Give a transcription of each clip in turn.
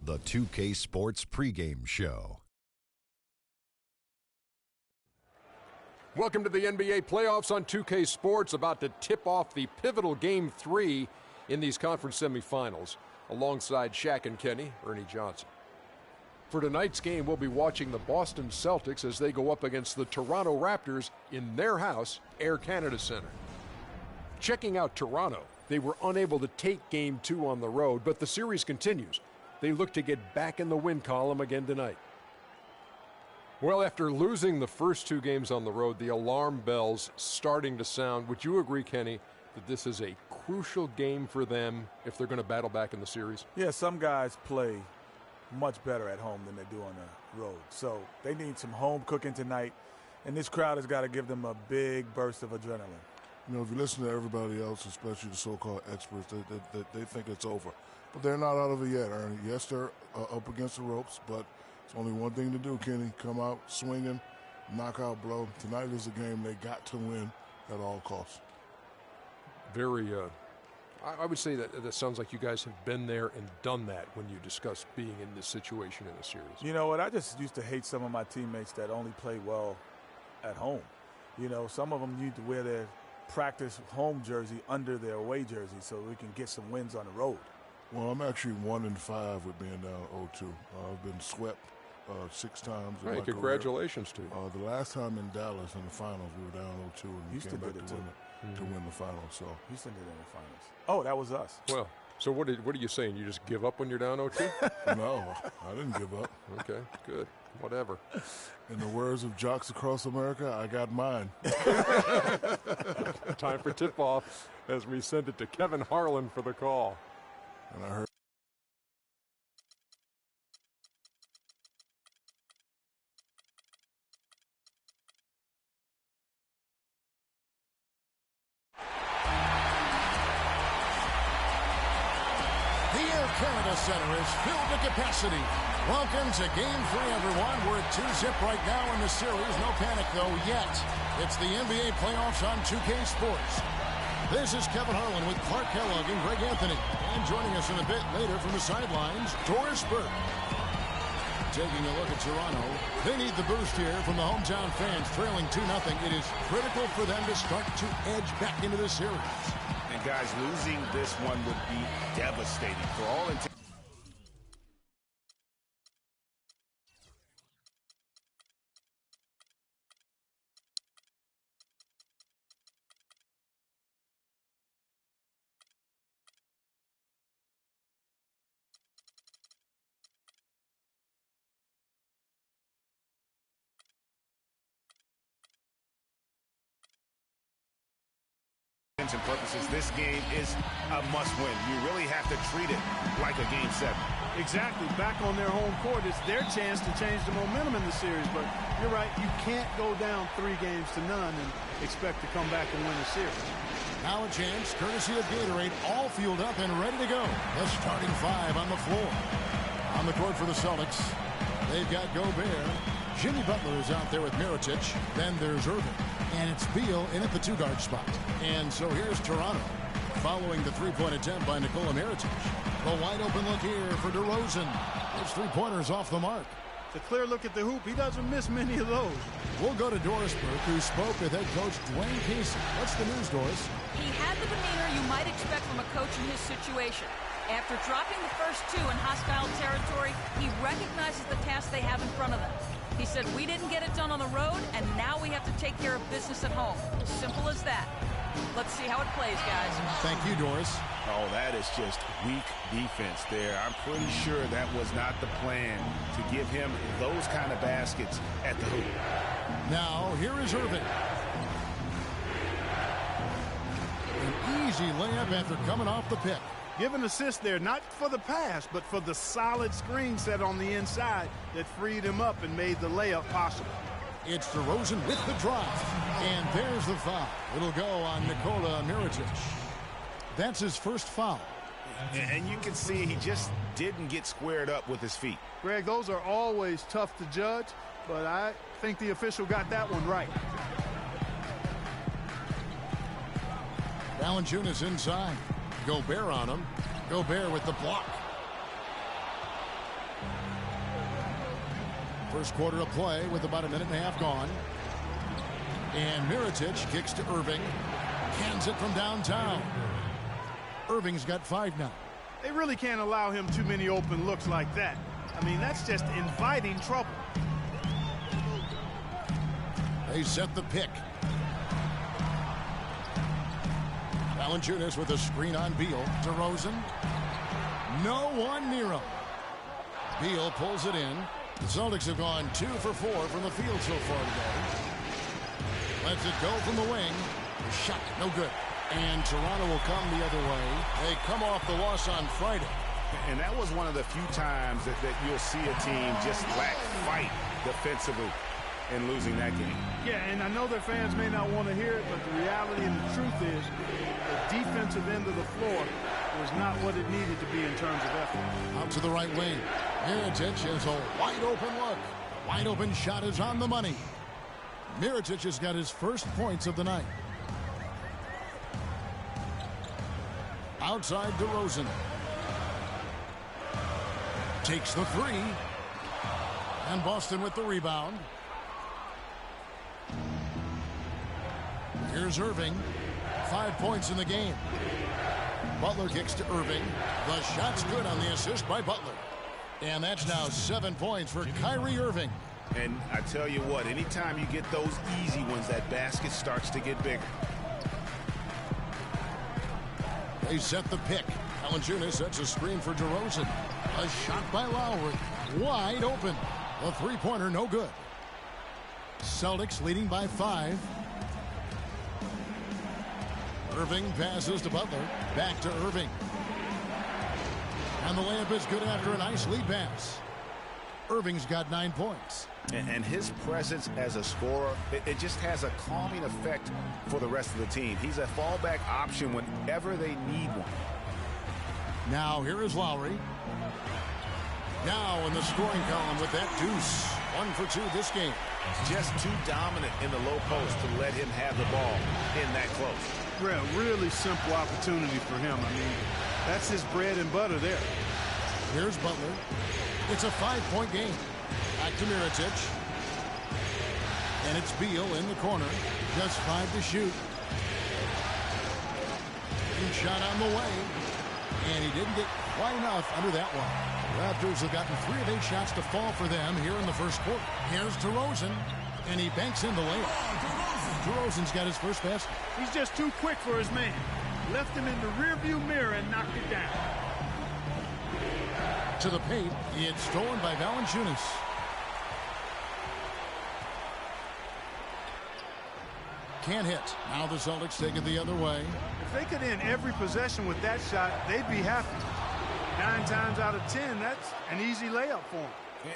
The 2K Sports pregame show. Welcome to the NBA playoffs on 2K Sports, about to tip off the pivotal Game 3 in these conference semifinals. Alongside Shaq and Kenny, Ernie Johnson. For tonight's game, we'll be watching the Boston Celtics as they go up against the Toronto Raptors in their house, Air Canada Center. Checking out Toronto, they were unable to take Game 2 on the road, but the series continues. They look to get back in the win column again tonight. Well, after losing the first two games on the road, the alarm bells starting to sound. Would you agree, Kenny, that this is a crucial game for them if they're going to battle back in the series? Yeah, some guys play much better at home than they do on the road. So they need some home cooking tonight, and this crowd has got to give them a big burst of adrenaline. You know, if you listen to everybody else, especially the so-called experts, they think it's over. But they're not out of it yet, Ernie. Yes, they're up against the ropes, but it's only one thing to do, Kenny. Come out swinging, knockout blow. Tonight is a game they got to win at all costs. Very, I would say that sounds like you guys have been there and done that when you discuss being in this situation in a series. You know what? I just used to hate some of my teammates that only play well at home. You know, some of them need to wear their practice home jersey under their away jersey so we can get some wins on the road. Well, I'm actually 1-5 with being down 0-2. I've been swept 6 times. Hey, congratulations to you. The last time in Dallas in the finals, we were down 0-2 and we came back to win the finals. So Houston did it in the finals. Oh, that was us. Well, so what are you saying? You just give up when you're down 0-2? No, I didn't give up. Okay, good. Whatever. In the words of jocks across America, I got mine. Time for tip-off as we send it to Kevin Harlan for the call. And I heard the Air Canada Center is filled to capacity. Welcome to Game 3, everyone. We're at 2-zip right now in the series. No panic, though, yet. It's the NBA playoffs on 2K Sports. This is Kevin Harlan with Clark Kellogg and Greg Anthony. And joining us in a bit later from the sidelines, Doris Burke. Taking a look at Toronto, they need the boost here from the hometown fans, trailing 2-0. It is critical for them to start to edge back into the series. And guys, losing this one would be devastating for all intents. And purposes, this game is a must-win. You really have to treat it like a Game 7. Exactly. Back on their home court, it's their chance to change the momentum in the series. But you're right, you can't go down 3-0 and expect to come back and win a series. Now a chance, courtesy of Gatorade, all fueled up and ready to go. The starting 5 on the floor. On the court for the Celtics, they've got Gobert. Jimmy Butler is out there with Mirotic. Then there's Irving. And it's Beal in at the 2-guard spot. And so here's Toronto, following the three-point attempt by Nikola Mirotic. The wide-open look here for DeRozan. It's 3-pointers off the mark. It's a clear look at the hoop. He doesn't miss many of those. We'll go to Doris Burke, who spoke with head coach Dwayne Casey. What's the news, Doris? He had the demeanor you might expect from a coach in his situation. After dropping the first 2 in hostile territory, he recognizes the task they have in front of them. He said, we didn't get it done on the road, and now we have to take care of business at home. Simple as that. Let's see how it plays, guys. Thank you, Doris. Oh, that is just weak defense there. I'm pretty sure that was not the plan to give him those kind of baskets at the hoop. Now, here is Irving. An easy layup after coming off the pick. Give an assist there, not for the pass, but for the solid screen set on the inside that freed him up and made the layup possible. It's DeRozan with the drive. And there's the foul. It'll go on Nikola Mirotic. That's his first foul. And you can see he just didn't get squared up with his feet. Greg, those are always tough to judge, but I think the official got that one right. Valanciunas inside. Gobert on him. Gobert with the block. First quarter of play with about a minute and a half gone. And Mirotic kicks to Irving. Cans it from downtown. Irving's got 5 now. They really can't allow him too many open looks like that. I mean, that's just inviting trouble. They set the pick. Valanciunas with a screen on Beal. DeRozan. No one near him. Beal pulls it in. The Celtics have gone 2 for 4 from the field so far today. Lets it go from the wing. Shot, no good. And Toronto will come the other way. They come off the loss on Friday. And that was one of the few times that you'll see a team just lack fight defensively in losing that game. Yeah, and I know their fans may not want to hear it, but the reality and the truth is the defensive end of the floor was not what it needed to be in terms of effort. Out to the right wing. Mirotic has a wide open look. Wide open shot is on the money. Mirotic has got his first points of the night. Outside DeRozan. Takes the 3. And Boston with the rebound. Here's Irving. 5 points in the game. Butler kicks to Irving. The shot's good on the assist by Butler. And that's now 7 points for Kyrie Irving. And I tell you what, anytime you get those easy ones, that basket starts to get bigger. They set the pick. Valanciunas sets a screen for DeRozan. A shot by Lowry. Wide open. The three-pointer no good. Celtics leading by 5. Irving passes to Butler. Back to Irving. And the layup is good after a nice lead pass. Irving's got 9 points. And his presence as a scorer, it just has a calming effect for the rest of the team. He's a fallback option whenever they need one. Now here is Lowry. Now in the scoring column with that deuce. 1 for 2 this game. Just too dominant in the low post to let him have the ball in that close. Really simple opportunity for him. I mean, that's his bread and butter there. Here's Butler. It's a 5-point game. Back to Mirotic. And it's Beal in the corner. Just 5 to shoot. And shot on the way. And he didn't get quite enough under that one. Raptors have gotten 3 of 8 shots to fall for them here in the first quarter. Here's DeRozan. And he banks in the layup. DeRozan's got his first basket. He's just too quick for his man. Left him in the rearview mirror and knocked it down. To the paint. It's stolen by Valanciunas. Can't hit. Now the Celtics take it the other way. If they could end every possession with that shot, they'd be happy. 9 times out of 10, that's an easy layup for him.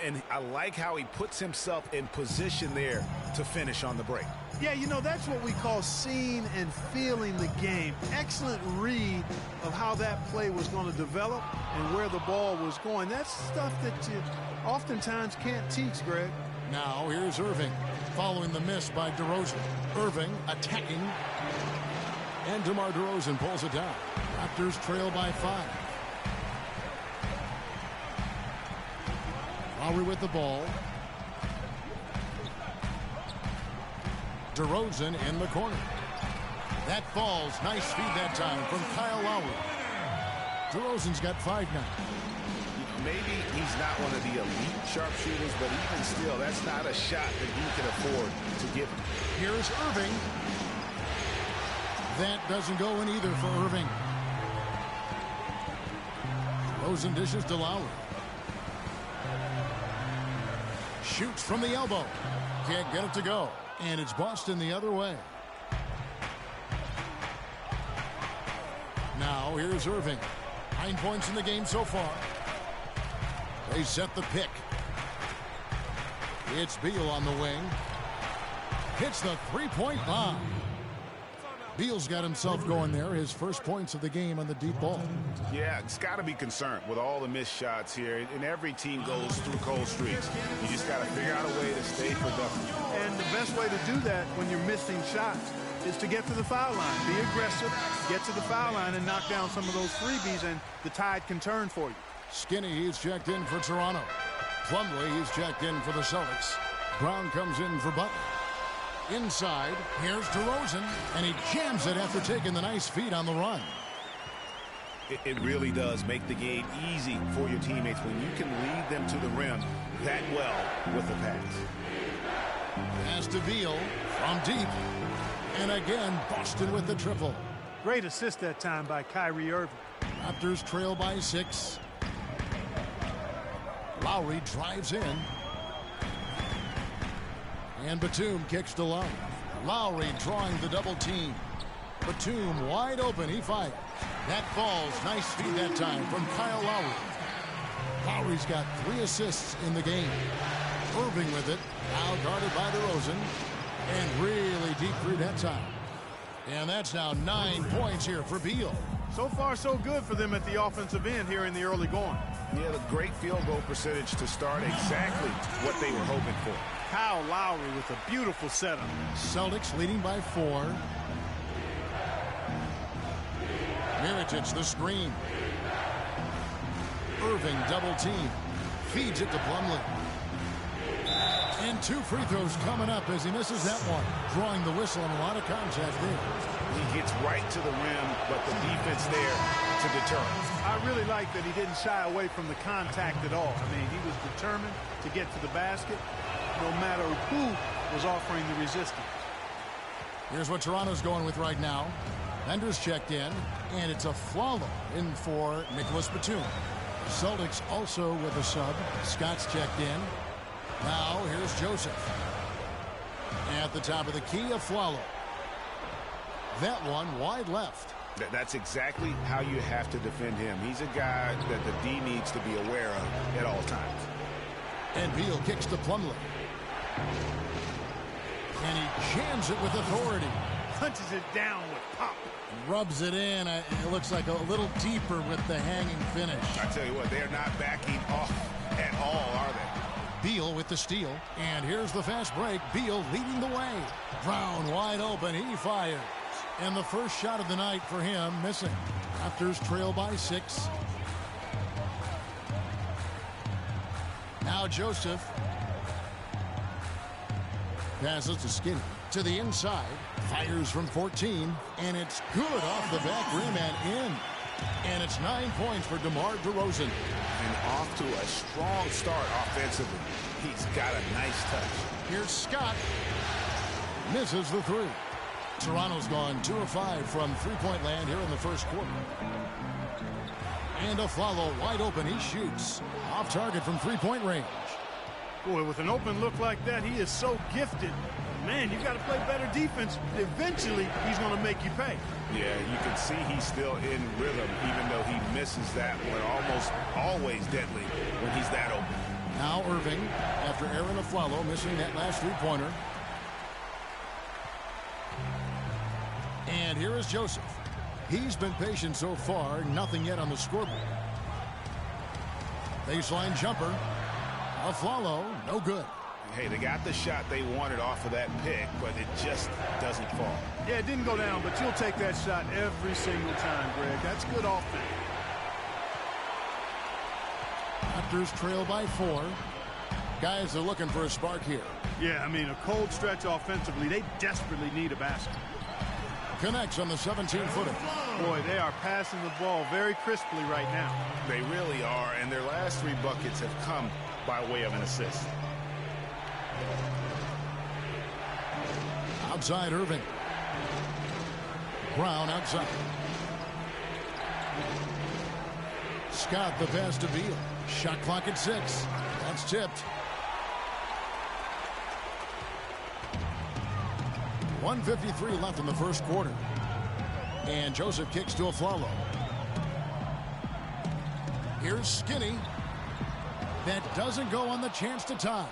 And I like how he puts himself in position there to finish on the break. Yeah, you know, that's what we call seeing and feeling the game. Excellent read of how that play was going to develop and where the ball was going. That's stuff that you oftentimes can't teach, Greg. Now here's Irving following the miss by DeRozan. Irving attacking. And DeMar DeRozan pulls it down. Raptors trail by 5. Lowry with the ball. DeRozan in the corner. That falls. Nice feed that time from Kyle Lowry. DeRozan's got 5 now. Maybe he's not one of the elite sharpshooters, but even still, that's not a shot that he can afford to give him. Here's Irving. That doesn't go in either for Irving. DeRozan dishes to Lowry. Shoots from the elbow. Can't get it to go. And it's Boston the other way. Now here's Irving. 9 points in the game so far. They set the pick. It's Beal on the wing. Hits the three-point bomb. Beal's got himself going there. His first points of the game on the deep ball. Yeah, it's got to be concerned with all the missed shots here. And every team goes through cold streaks. You just got to figure out a way to stay productive. And the best way to do that when you're missing shots is to get to the foul line. Be aggressive, get to the foul line, and knock down some of those freebies, and the tide can turn for you. Skinny, he's checked in for Toronto. Plumlee, he's checked in for the Celtics. Brown comes in for Butler. Inside, here's DeRozan, and he jams it after taking the nice feed on the run. It really does make the game easy for your teammates when you can lead them to the rim that well with the pass. Pass to Beal from deep. And again, Boston with the triple. Great assist that time by Kyrie Irving. Raptors trail by 6. Lowry drives in. And Batum kicks to Love. Lowry drawing the double team. Batum wide open. He fires. That falls. Nice feed that time from Kyle Lowry. Lowry's got 3 assists in the game. Irving with it. Now guarded by DeRozan. And really deep through that time. And that's now 9 points here for Beal. So far, so good for them at the offensive end here in the early going. Yeah, the great field goal percentage to start exactly what they were hoping for. Kyle Lowry with a beautiful setup. Celtics leading by 4. Mirotic the screen. Irving double team. Feeds it to Plumlee. And 2 free throws coming up as he misses that one. Drawing the whistle and a lot of contact there. He gets right to the rim, but the defense there to deter him. I really like that he didn't shy away from the contact at all. I mean, he was determined to get to the basket no matter who was offering the resistance. Here's what Toronto's going with right now. Bender's checked in, and it's a Flalo in for Nicholas Batum. Celtics also with a sub. Scott's checked in. Now here's Joseph. At the top of the key, a Flalo. That one wide left. That's exactly how you have to defend him. He's a guy that the D needs to be aware of at all times. And Beal kicks to Plumlee. And he jams it with authority. Punches it down with pop. Rubs it in. It looks like a little deeper with the hanging finish. I tell you what, they're not backing off at all, are they? Beal with the steal. And here's the fast break. Beal leading the way. Brown wide open. He fires. And the first shot of the night for him missing. Raptors trail by 6. Now Joseph. Passes to Skinny. To the inside. Fires from 14. And it's good off the back rim and in. And it's 9 points for DeMar DeRozan. And off to a strong start offensively. He's got a nice touch. Here's Scott. Misses the 3. Toronto's gone 2 of 5 from three-point land here in the first quarter. And a follow wide open. He shoots. Off target from three-point range. Boy, with an open look like that, he is so gifted. Man, you got to play better defense. Eventually, he's going to make you pay. Yeah, you can see he's still in rhythm, even though he misses that one. Almost always deadly when he's that open. Now Irving, after Aaron Aflalo missing that last three-pointer. And here is Joseph. He's been patient so far. Nothing yet on the scoreboard. Baseline jumper. Aflalo, no good. Hey, they got the shot they wanted off of that pick, but it just doesn't fall. Yeah, it didn't go down, but you'll take that shot every single time, Greg. That's good offense. Raptors trail by 4. Guys are looking for a spark here. Yeah, I mean, a cold stretch offensively. They desperately need a basket. Connects on the 17-footer. Boy, they are passing the ball very crisply right now. They really are, and their last 3 buckets have come by way of an assist. Outside Irving. Brown outside. Scott the pass to Beal. Shot clock at 6. That's tipped. 1:53 left in the first quarter. And Joseph kicks to Aflalo. Here's Skinny. That doesn't go on the chance to tie.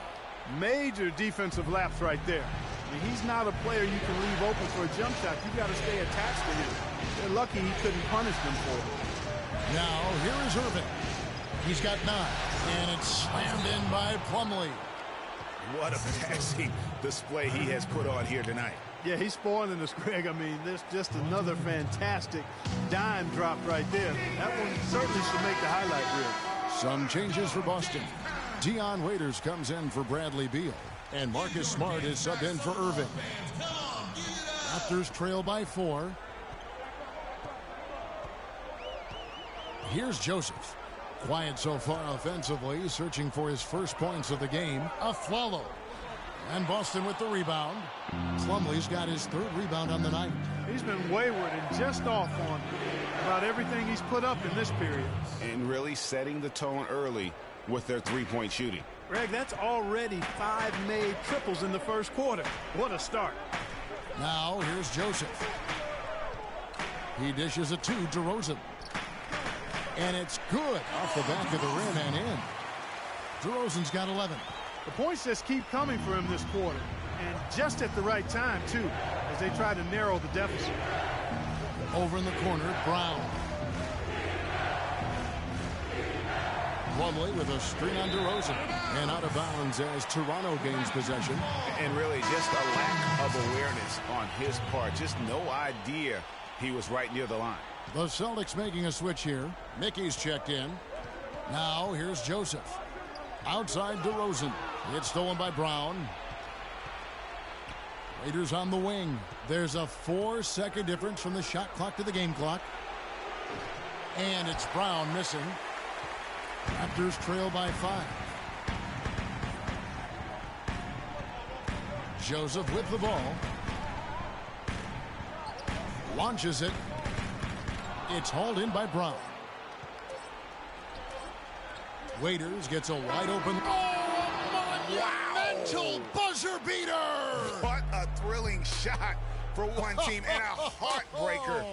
Major defensive lapse right there. I mean, he's not a player you can leave open for a jump shot. You got to stay attached to him. They're lucky he couldn't punish them for it. Now here is Irving. He's got 9, and it's slammed in by Plumlee. What a passing display he has put on here tonight. Yeah, he's spoiling us, Greg. I mean, there's just another fantastic dime drop right there. That one certainly should make the highlight reel. Some changes for Boston. Dion Waiters comes in for Bradley Beal. And Marcus Smart is subbed in for Irving. Raptors trail by 4. Here's Joseph. Quiet so far offensively, searching for his first points of the game. Afflalo. And Boston with the rebound. Plumlee's got his 3rd rebound on the night. He's been wayward and just off on about everything he's put up in this period. And really setting the tone early with their three-point shooting. Greg, that's already 5 made triples in the first quarter. What a start. Now here's Joseph. He dishes it to DeRozan. And it's good off the back of the rim and in. DeRozan's got 11. The points just keep coming for him this quarter. And just at the right time, too, as they try to narrow the deficit. Over in the corner, Brown. Plumlee with a screen on DeRozan. And out of bounds as Toronto gains possession. And really just a lack of awareness on his part. Just no idea he was right near the line. The Celtics making a switch here. Mickey's checked in. Now here's Joseph. Outside DeRozan. It's stolen by Brown. Raiders on the wing. There's a 4-second difference from the shot clock to the game clock. And it's Brown missing. Raptors trail by 5. Joseph with the ball. Launches it. It's hauled in by Brown. Waiters gets a wide open. Monumental buzzer beater! What a thrilling shot for one team and a heartbreaker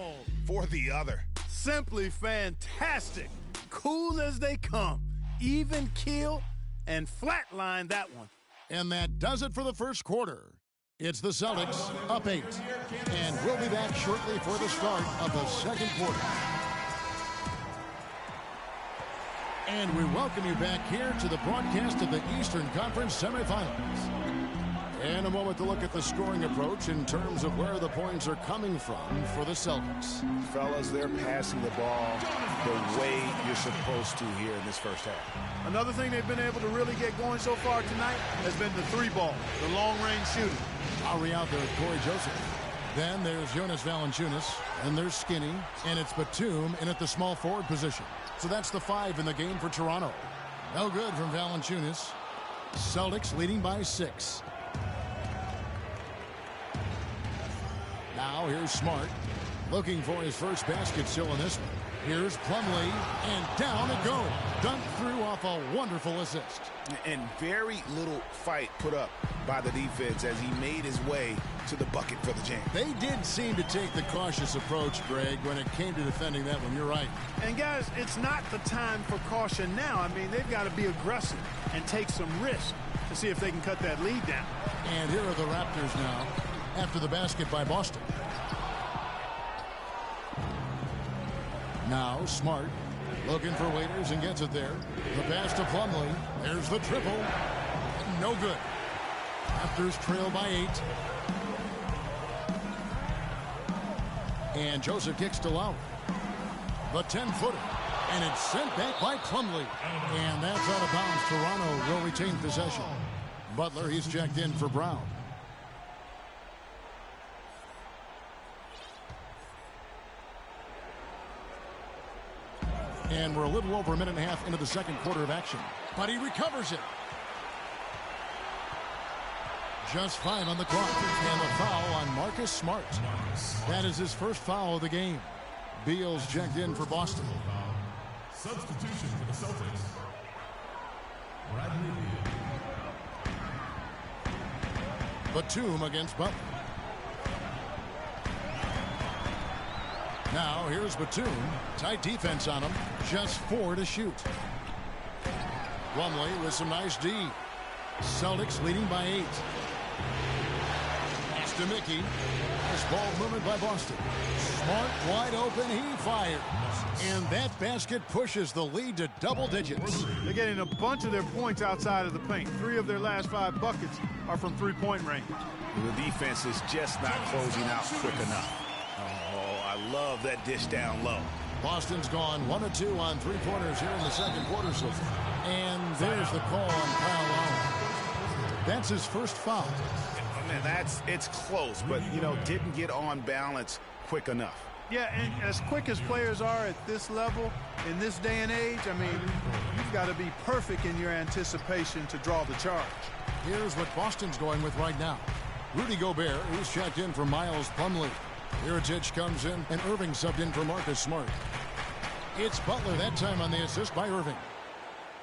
for the other. Simply fantastic. Cool as they come. Even keel and flatline that one. And that does it for the first quarter. It's the Celtics up 8. And we'll be back shortly for the start of the second quarter. And we welcome you back here to the broadcast of the Eastern Conference semifinals. And a moment to look at the scoring approach in terms of where the points are coming from for the Celtics. Fellas, they're passing the ball the way you're supposed to here in this first half. Another thing they've been able to really get going so far tonight has been the 3-ball, the long-range shooting. Lowry out there with Corey Joseph. Then there's Jonas Valanciunas, and there's Skinny, and it's Batum in at the small forward position. So that's the 5 in the game for Toronto. No good from Valanciunas. Celtics leading by 6. Now here's Smart, looking for his first basket still in this one. Here's Plumlee, and down it goes. Dunked through off a wonderful assist. And very little fight put up by the defense as he made his way to the bucket for the jam. They did seem to take the cautious approach, Greg, when it came to defending that one. You're right. And, guys, it's not the time for caution now. I mean, they've got to be aggressive and take some risks to see if they can cut that lead down. And here are the Raptors now after the basket by Boston. Now Smart looking for Waiters and gets it there. The pass to Plumlee. There's the triple. No good. Raptors trail by 8. And Joseph kicks to Lowry. The 10-footer. And it's sent back by Plumlee. And that's out of bounds. Toronto will retain possession. Butler, he's checked in for Brown. And we're a little over a minute and a half into the second quarter of action. But he recovers it. Just 5 on the clock. And the foul on Marcus Smart. That is his first foul of the game. Beal's checked in for Boston. Substitution for the Celtics. Bradley Beal. Batum against Butler. Now here's Batum. Tight defense on him. Just 4 to shoot. Plumlee with some nice D. Celtics leading by 8. Pass to Mickey. Nice ball movement by Boston. Smart wide open. He fires. And that basket pushes the lead to double digits. They're getting a bunch of their points outside of the paint. 3 of their last 5 buckets are from 3-point range. The defense is just not closing out quick enough. Oh, I love that dish down low. Boston's gone 1 of 2 on three-pointers here in the second quarter so far. And there's the call on Kyle Lowry. That's his first foul. Man, it's close, but, didn't get on balance quick enough. Yeah, and as quick as players are at this level, in this day and age, I mean, you've got to be perfect in your anticipation to draw the charge. Here's what Boston's going with right now. Rudy Gobert, who's checked in for Miles Plumlee. Mirotic comes in, and Irving subbed in for Marcus Smart. It's Butler that time on the assist by Irving.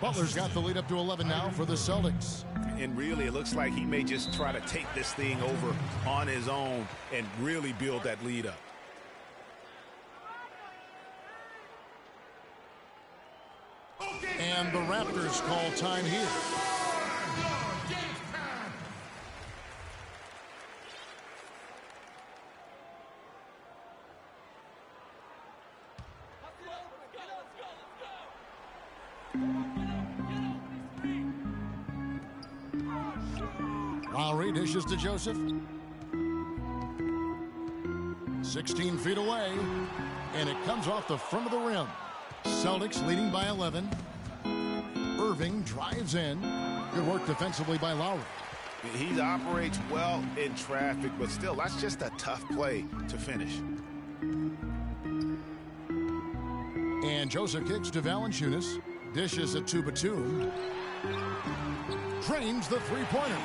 Butler's got the lead up to 11 now for the Celtics. And really, it looks like he may just try to take this thing over on his own and really build that lead up. And the Raptors call time here. Lowry dishes to Joseph. 16 feet away, and it comes off the front of the rim. Celtics leading by 11. Irving drives in. Good work defensively by Lowry. He operates well in traffic, but still, that's just a tough play to finish. And Joseph kicks to Valanciunas. Dishes it to Batum. Trains the three-pointer.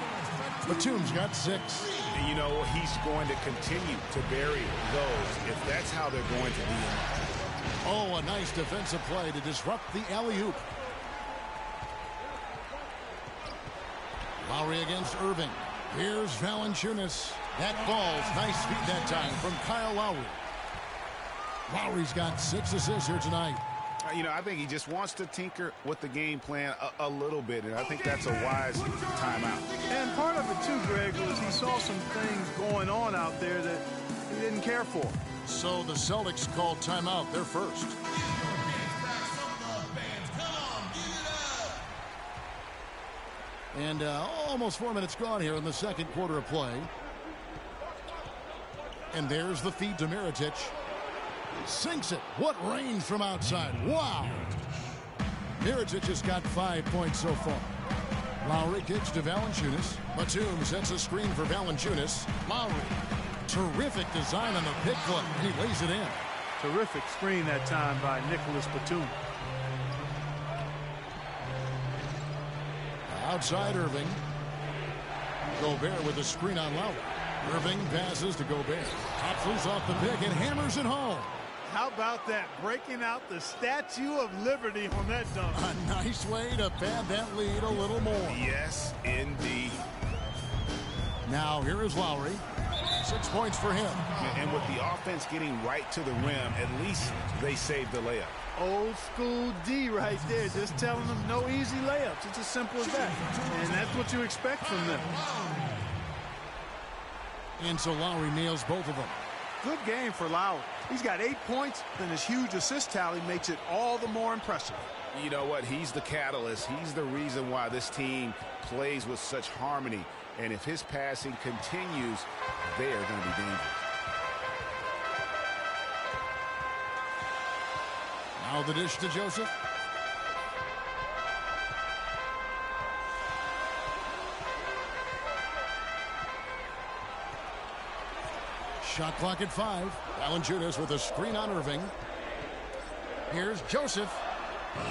Batum's got 6. And he's going to continue to bury those if that's how they're going to be. Oh, a nice defensive play to disrupt the alley-oop. Lowry against Irving. Here's Valanciunas. That ball's nice feed that time from Kyle Lowry. Lowry's got 6 assists here tonight. I think he just wants to tinker with the game plan a little bit, and I think that's a wise timeout. And part of it, too, Greg, was he saw some things going on out there that he didn't care for. So the Celtics called timeout. They're first. And almost 4 minutes gone here in the second quarter of play. And there's the feed to Mirotic. Sinks it. What range from outside. Wow. Mirotic has got 5 points so far. Lowry kicks to Valanciunas. Batum sets a screen for Valanciunas. Lowry. Terrific design on the pick foot. He lays it in. Terrific screen that time by Nicholas Batum. Outside Irving. Gobert with a screen on Lowry. Irving passes to Gobert. Pops loose off the pick and hammers it home. How about that? Breaking out the Statue of Liberty on that dunk. A nice way to pad that lead a little more. Yes, indeed. Now here is Lowry. 6 points for him. And with the offense getting right to the rim, at least they saved the layup. Old school D right there, just telling them no easy layups. It's as simple as that. And that's what you expect from them. And so Lowry nails both of them. Good game for Lowry. He's got 8 points, and his huge assist tally makes it all the more impressive. You know what? He's the catalyst. He's the reason why this team plays with such harmony. And if his passing continues, they are going to be dangerous. Now the dish to Joseph. Shot clock at 5. Valanciunas with a screen on Irving. Here's Joseph.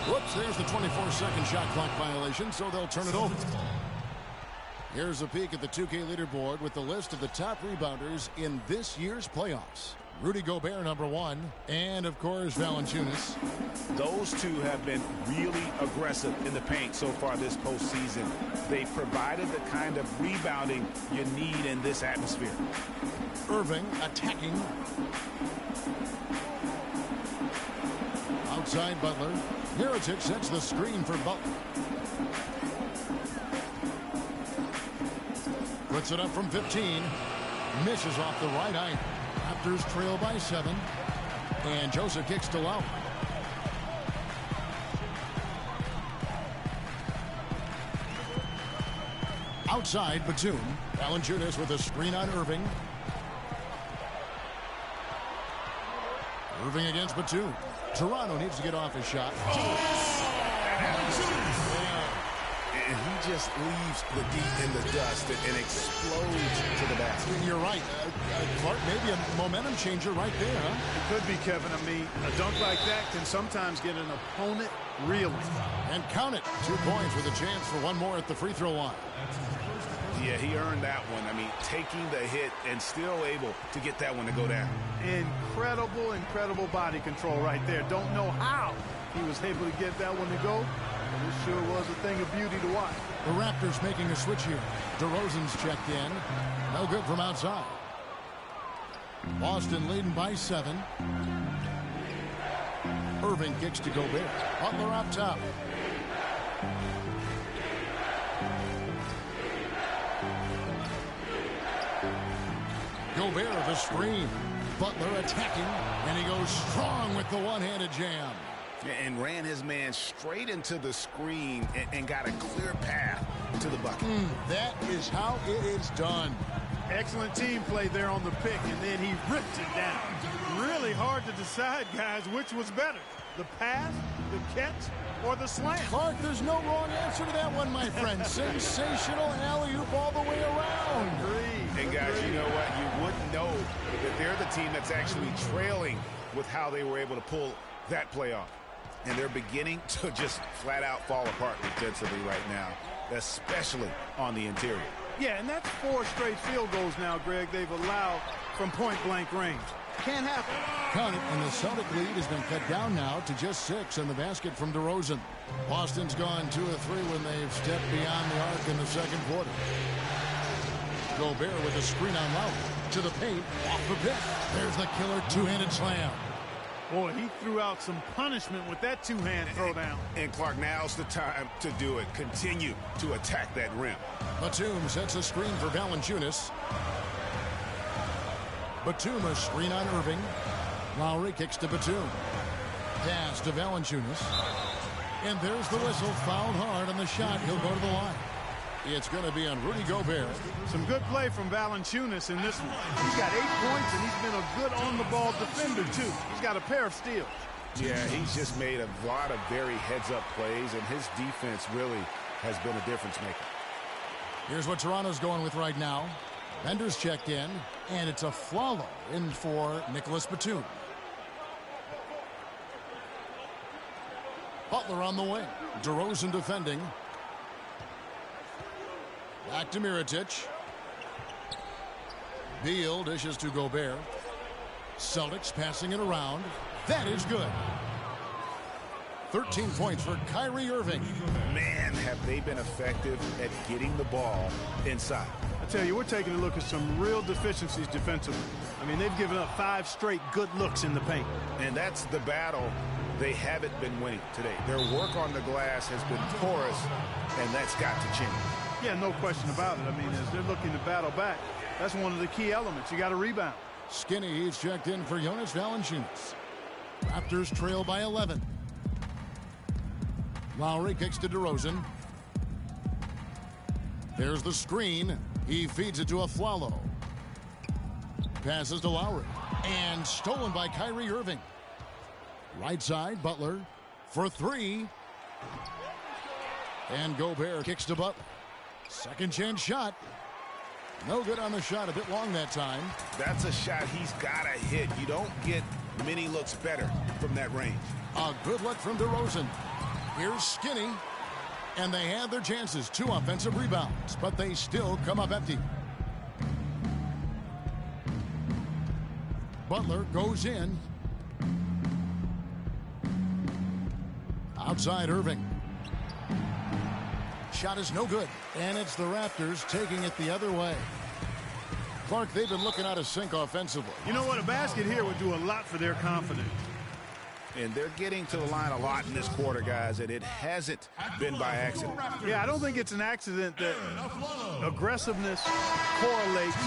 Whoops, there's the 24-second shot clock violation, so they'll turn it over. Here's a peek at the 2K leaderboard with the list of the top rebounders in this year's playoffs. Rudy Gobert, number 1, and, of course, Valanciunas. Those two have been really aggressive in the paint so far this postseason. They've provided the kind of rebounding you need in this atmosphere. Irving attacking. Outside Butler. Mirotic sets the screen for Butler. Puts it up from 15. Misses off the right eye. Raptors trail by 7. And Joseph kicks to Lowry. Outside Batum. Valanciunas with a screen on Irving. Irving against Batum. Toronto needs to get off his shot. And he just leaves the D in the dust and explodes to the basket. You're right. Clark, maybe a momentum changer right there, huh? It could be, Kevin. I mean, a dunk like that can sometimes get an opponent reeling. And count it. 2 points with a chance for one more at the free throw line. Yeah, he earned that one. I mean, taking the hit and still able to get that one to go down. Incredible body control right there. Don't know how he was able to get that one to go. This sure was a thing of beauty to watch. The Raptors making a switch here. DeRozan's checked in. No good from outside. Boston leading by 7. Irving kicks to Gobert. Butler up top. Gobert the screen. Butler attacking, and he goes strong with the one-handed jam. And ran his man straight into the screen and got a clear path to the bucket. That is how it is done. Excellent team play there on the pick, and then he ripped it down. Really hard to decide, guys, which was better. The pass, the catch, or the slam? Clark, there's no wrong answer to that one, my friend. Sensational alley-oop all the way around. And guys, you know what? You wouldn't know that they're the team that's actually trailing with how they were able to pull that play off. And they're beginning to just flat out fall apart defensively right now, especially on the interior. Yeah, and that's 4 straight field goals now, Greg, they've allowed from point-blank range. Can't happen. Count it, and the Celtic lead has been cut down now to just 6 in the basket from DeRozan. Boston's gone 2 of 3 when they've stepped beyond the arc in the second quarter. Gobert with a screen on Lowry. To the paint, off the pick. There's the killer two-handed slam. Boy, he threw out some punishment with that two-hand throwdown. And Clark, now's the time to do it. Continue to attack that rim. Batum sets a screen for Valanciunas. Batum a screen on Irving. Lowry kicks to Batum. Pass to Valanciunas. And there's the whistle. Fouled hard on the shot. He'll go to the line. It's going to be on Rudy Gobert. Some good play from Valanciunas in this one. He's got 8 points, and he's been a good on-the-ball defender, too. He's got a pair of steals. Yeah, he's just made a lot of very heads-up plays, and his defense really has been a difference maker. Here's what Toronto's going with right now. Bender's checked in, and it's a Flalo in for Nicholas Batum. Butler on the wing. DeRozan defending. Back to Mirotic. Beal dishes to Gobert. Celtics passing it around. That is good. 13 points for Kyrie Irving. Man, have they been effective at getting the ball inside. I tell you, we're taking a look at some real deficiencies defensively. I mean, they've given up 5 straight good looks in the paint. And that's the battle they haven't been winning today. Their work on the glass has been porous, and that's got to change. Yeah, no question about it. I mean, as they're looking to battle back, that's one of the key elements. You got to rebound. Skinny, he's checked in for Jonas Valanciunas. Raptors trail by 11. Lowry kicks to DeRozan. There's the screen. He feeds it to Afflalo. Passes to Lowry. And stolen by Kyrie Irving. Right side, Butler for 3. And Gobert kicks to Butler. Second chance shot. No good on the shot. A bit long that time. That's a shot he's got to hit. You don't get many looks better from that range. A good look from DeRozan. Here's Skinny. And they had their chances. 2 offensive rebounds. But they still come up empty. Butler goes in. Outside Irving. Shot is no good. And it's the Raptors taking it the other way. Clark, they've been looking out of sync offensively. You know what? A basket here would do a lot for their confidence. And they're getting to the line a lot in this quarter, guys, and it hasn't been by accident. Yeah, I don't think it's an accident that aggressiveness correlates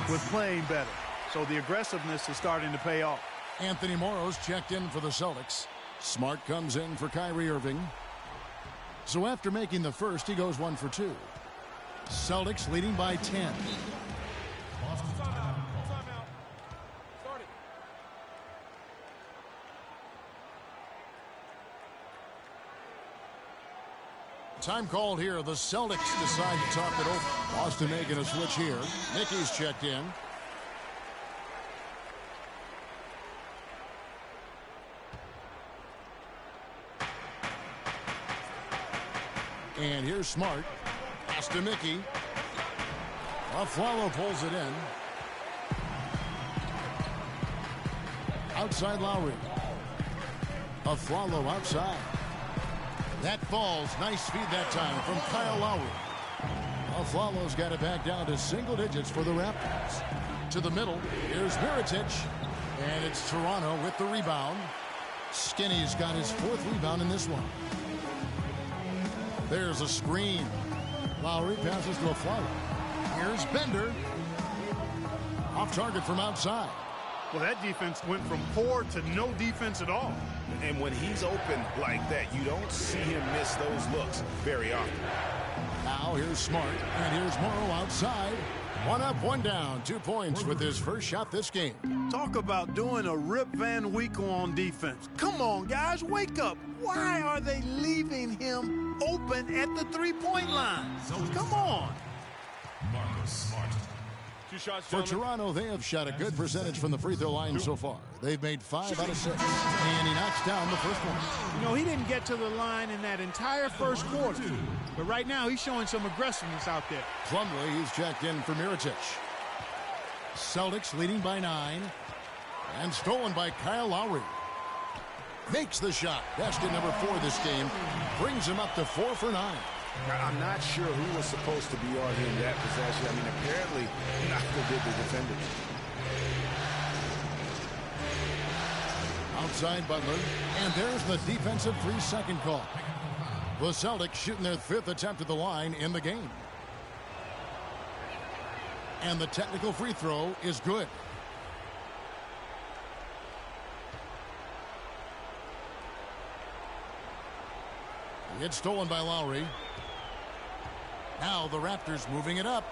with playing better. So the aggressiveness is starting to pay off. Anthony Morrow's checked in for the Celtics. Smart comes in for Kyrie Irving. So after making the first, he goes 1 for 2. Celtics leading by 10. Time called here. The Celtics decide to talk it over. Boston making a switch here. Mickey's checked in. And here's Smart. Pass to Mickey. Afflalo pulls it in. Outside Lowry. Afflalo outside. That falls. Nice feed that time from Kyle Lowry. Afflalo's got it back down to single digits for the Raptors. To the middle. Here's Mirotic. And it's Toronto with the rebound. Skinny's got his 4th rebound in this one. There's a screen. Lowry passes to Afflalo. Here's Bender. Off target from outside. Well, that defense went from poor to no defense at all. And when he's open like that, you don't see him miss those looks very often. Now here's Smart, and here's Morrow outside. 1 up, 1 down. 2 points with his first shot this game. Talk about doing a Rip Van Winkle on defense. Come on, guys, wake up. Why are they leaving him open at the three-point line? Come on. Marcus Smart. 2 shots, For Toronto, they have shot a good percentage from the free throw line so far. They've made 5 out of 6. And he knocks down the first one. You know, he didn't get to the line in that entire first quarter. But right now, he's showing some aggressiveness out there. Plumlee, he's checked in for Mirotic. Celtics leading by 9. And stolen by Kyle Lowry. Makes the shot. Basket number 4 this game. Brings him up to 4 for 9. I'm not sure who was supposed to be on him that possession. I mean, apparently, neither did the defenders. Outside Butler. And there's the defensive 3-second call. The Celtics shooting their 5th attempt at the line in the game. And the technical free throw is good. It's stolen by Lowry. Now the Raptors moving it up.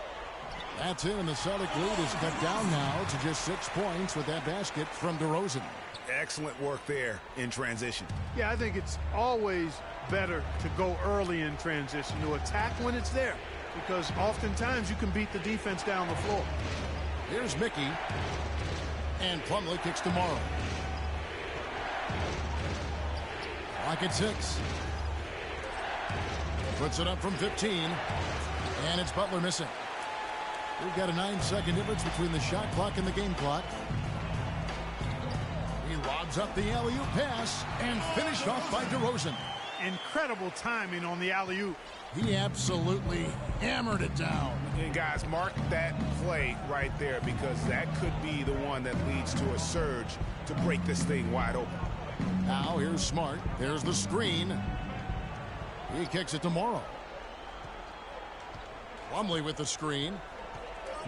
That's it, and the Celtic lead is cut down now to just 6 points with that basket from DeRozan. Excellent work there in transition. Yeah, I think it's always better to go early in transition, to attack when it's there, because oftentimes you can beat the defense down the floor. Here's Mickey. And Plumlee kicks to Morrow. Clock at 6. Puts it up from 15. And it's Butler missing. We've got a 9-second difference between the shot clock and the game clock. He lobs up the alley-oop pass and finished off by DeRozan. Incredible timing on the alley-oop. He absolutely hammered it down. And guys, mark that play right there, because that could be the one that leads to a surge to break this thing wide open. Now here's Smart. There's the screen. He kicks it to Morrow. Plumlee with the screen.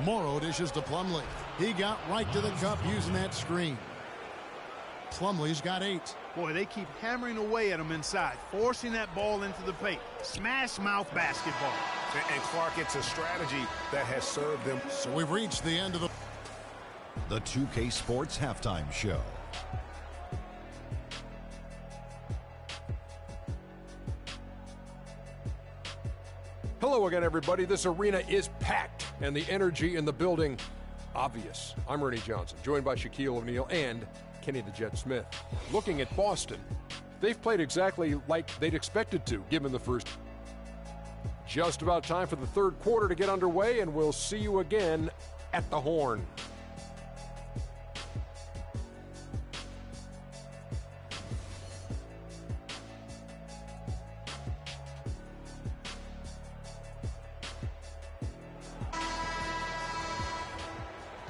Morrow dishes to Plumlee. He got right to the cup using that screen. Plumlee's got 8. Boy, they keep hammering away at him inside, forcing that ball into the paint. Smash mouth basketball. And Clark, it's a strategy that has served them. So we've reached the end of The 2K Sports Halftime Show. Hello again, everybody. This arena is packed, and the energy in the building obvious. I'm Ernie Johnson, joined by Shaquille O'Neal and Kenny the Jet Smith. Looking at Boston, they've played exactly like they'd expected to, given the first. Just about time for the third quarter to get underway, and we'll see you again at the Horn.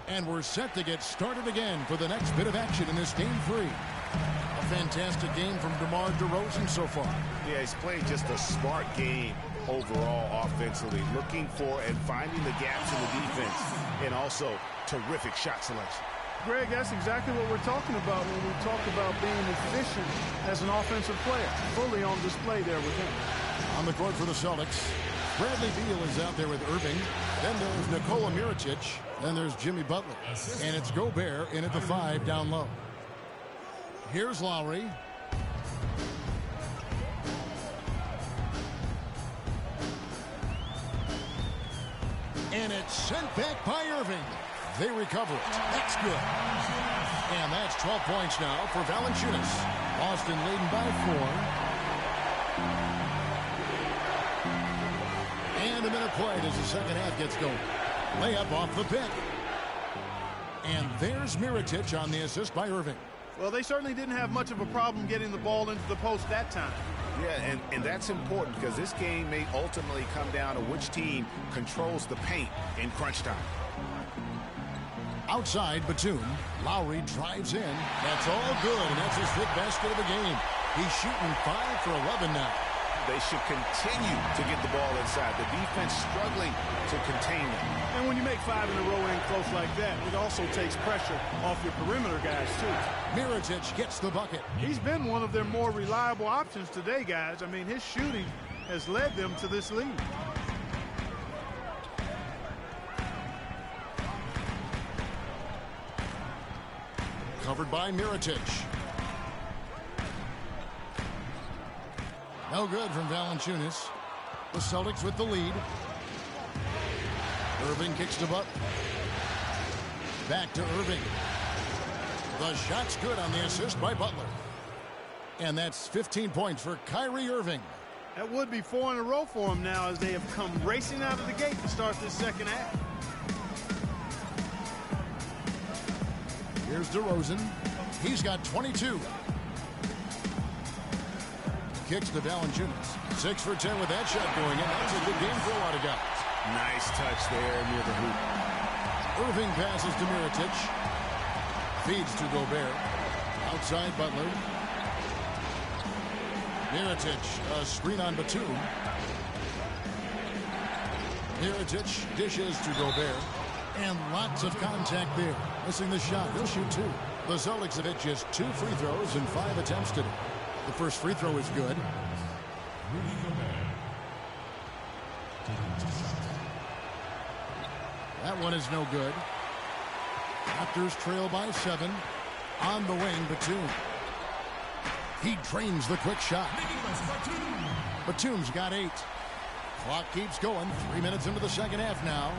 And we're set to get started again for the next bit of action in this Game 3. A fantastic game from DeMar DeRozan so far. Yeah, he's played just a smart game overall offensively, looking for and finding the gaps in the defense, and also terrific shot selection. Greg, that's exactly what we're talking about when we talk about being efficient as an offensive player. Fully on display there with him. On the court for the Celtics, Bradley Beal is out there with Irving. Then there's Nikola Mirotic. Then there's Jimmy Butler. And it's Gobert in at the 5 down low. Here's Lowry. And it's sent back by Irving. They recover it. That's good. And that's 12 points now for Valanciunas. Boston leading by 4. And a minute played as the second half gets going. Layup off the pick. And there's Mirotic on the assist by Irving. Well, they certainly didn't have much of a problem getting the ball into the post that time. Yeah, and that's important because this game may ultimately come down to which team controls the paint in crunch time. Outside Batum. Lowry drives in. That's all good, and that's his fifth basket of the game. He's shooting 5 for 11 now. They should continue to get the ball inside. The defense struggling to contain them. And when you make 5 in a row in close like that, it also takes pressure off your perimeter guys, too. Mirotic gets the bucket. He's been one of their more reliable options today, guys. I mean, his shooting has led them to this lead. Covered by Mirotic. No good from Valanciunas. The Celtics with the lead. Irving kicks to Butler. Back to Irving. The shot's good on the assist by Butler. And that's 15 points for Kyrie Irving. That would be 4 in a row for him now as they have come racing out of the gate to start this second half. Here's DeRozan. He's got 22. Kicks to Valanciunas. 6 for 10 with that shot going in. That's a good game for a lot of guys. Nice touch there near the hoop. Irving passes to Mirotic. Feeds to Gobert. Outside Butler. Mirotic, a screen on Batum. Mirotic dishes to Gobert. And lots of contact there. Missing the shot. He'll shoot 2. The Celtics have hit just 2 free throws in 5 attempts today. The first free throw is good. That one is no good. Raptors trail by 7. On the wing, Batum. He drains the quick shot. Batum's got 8. Clock keeps going. 3 minutes into the second half now.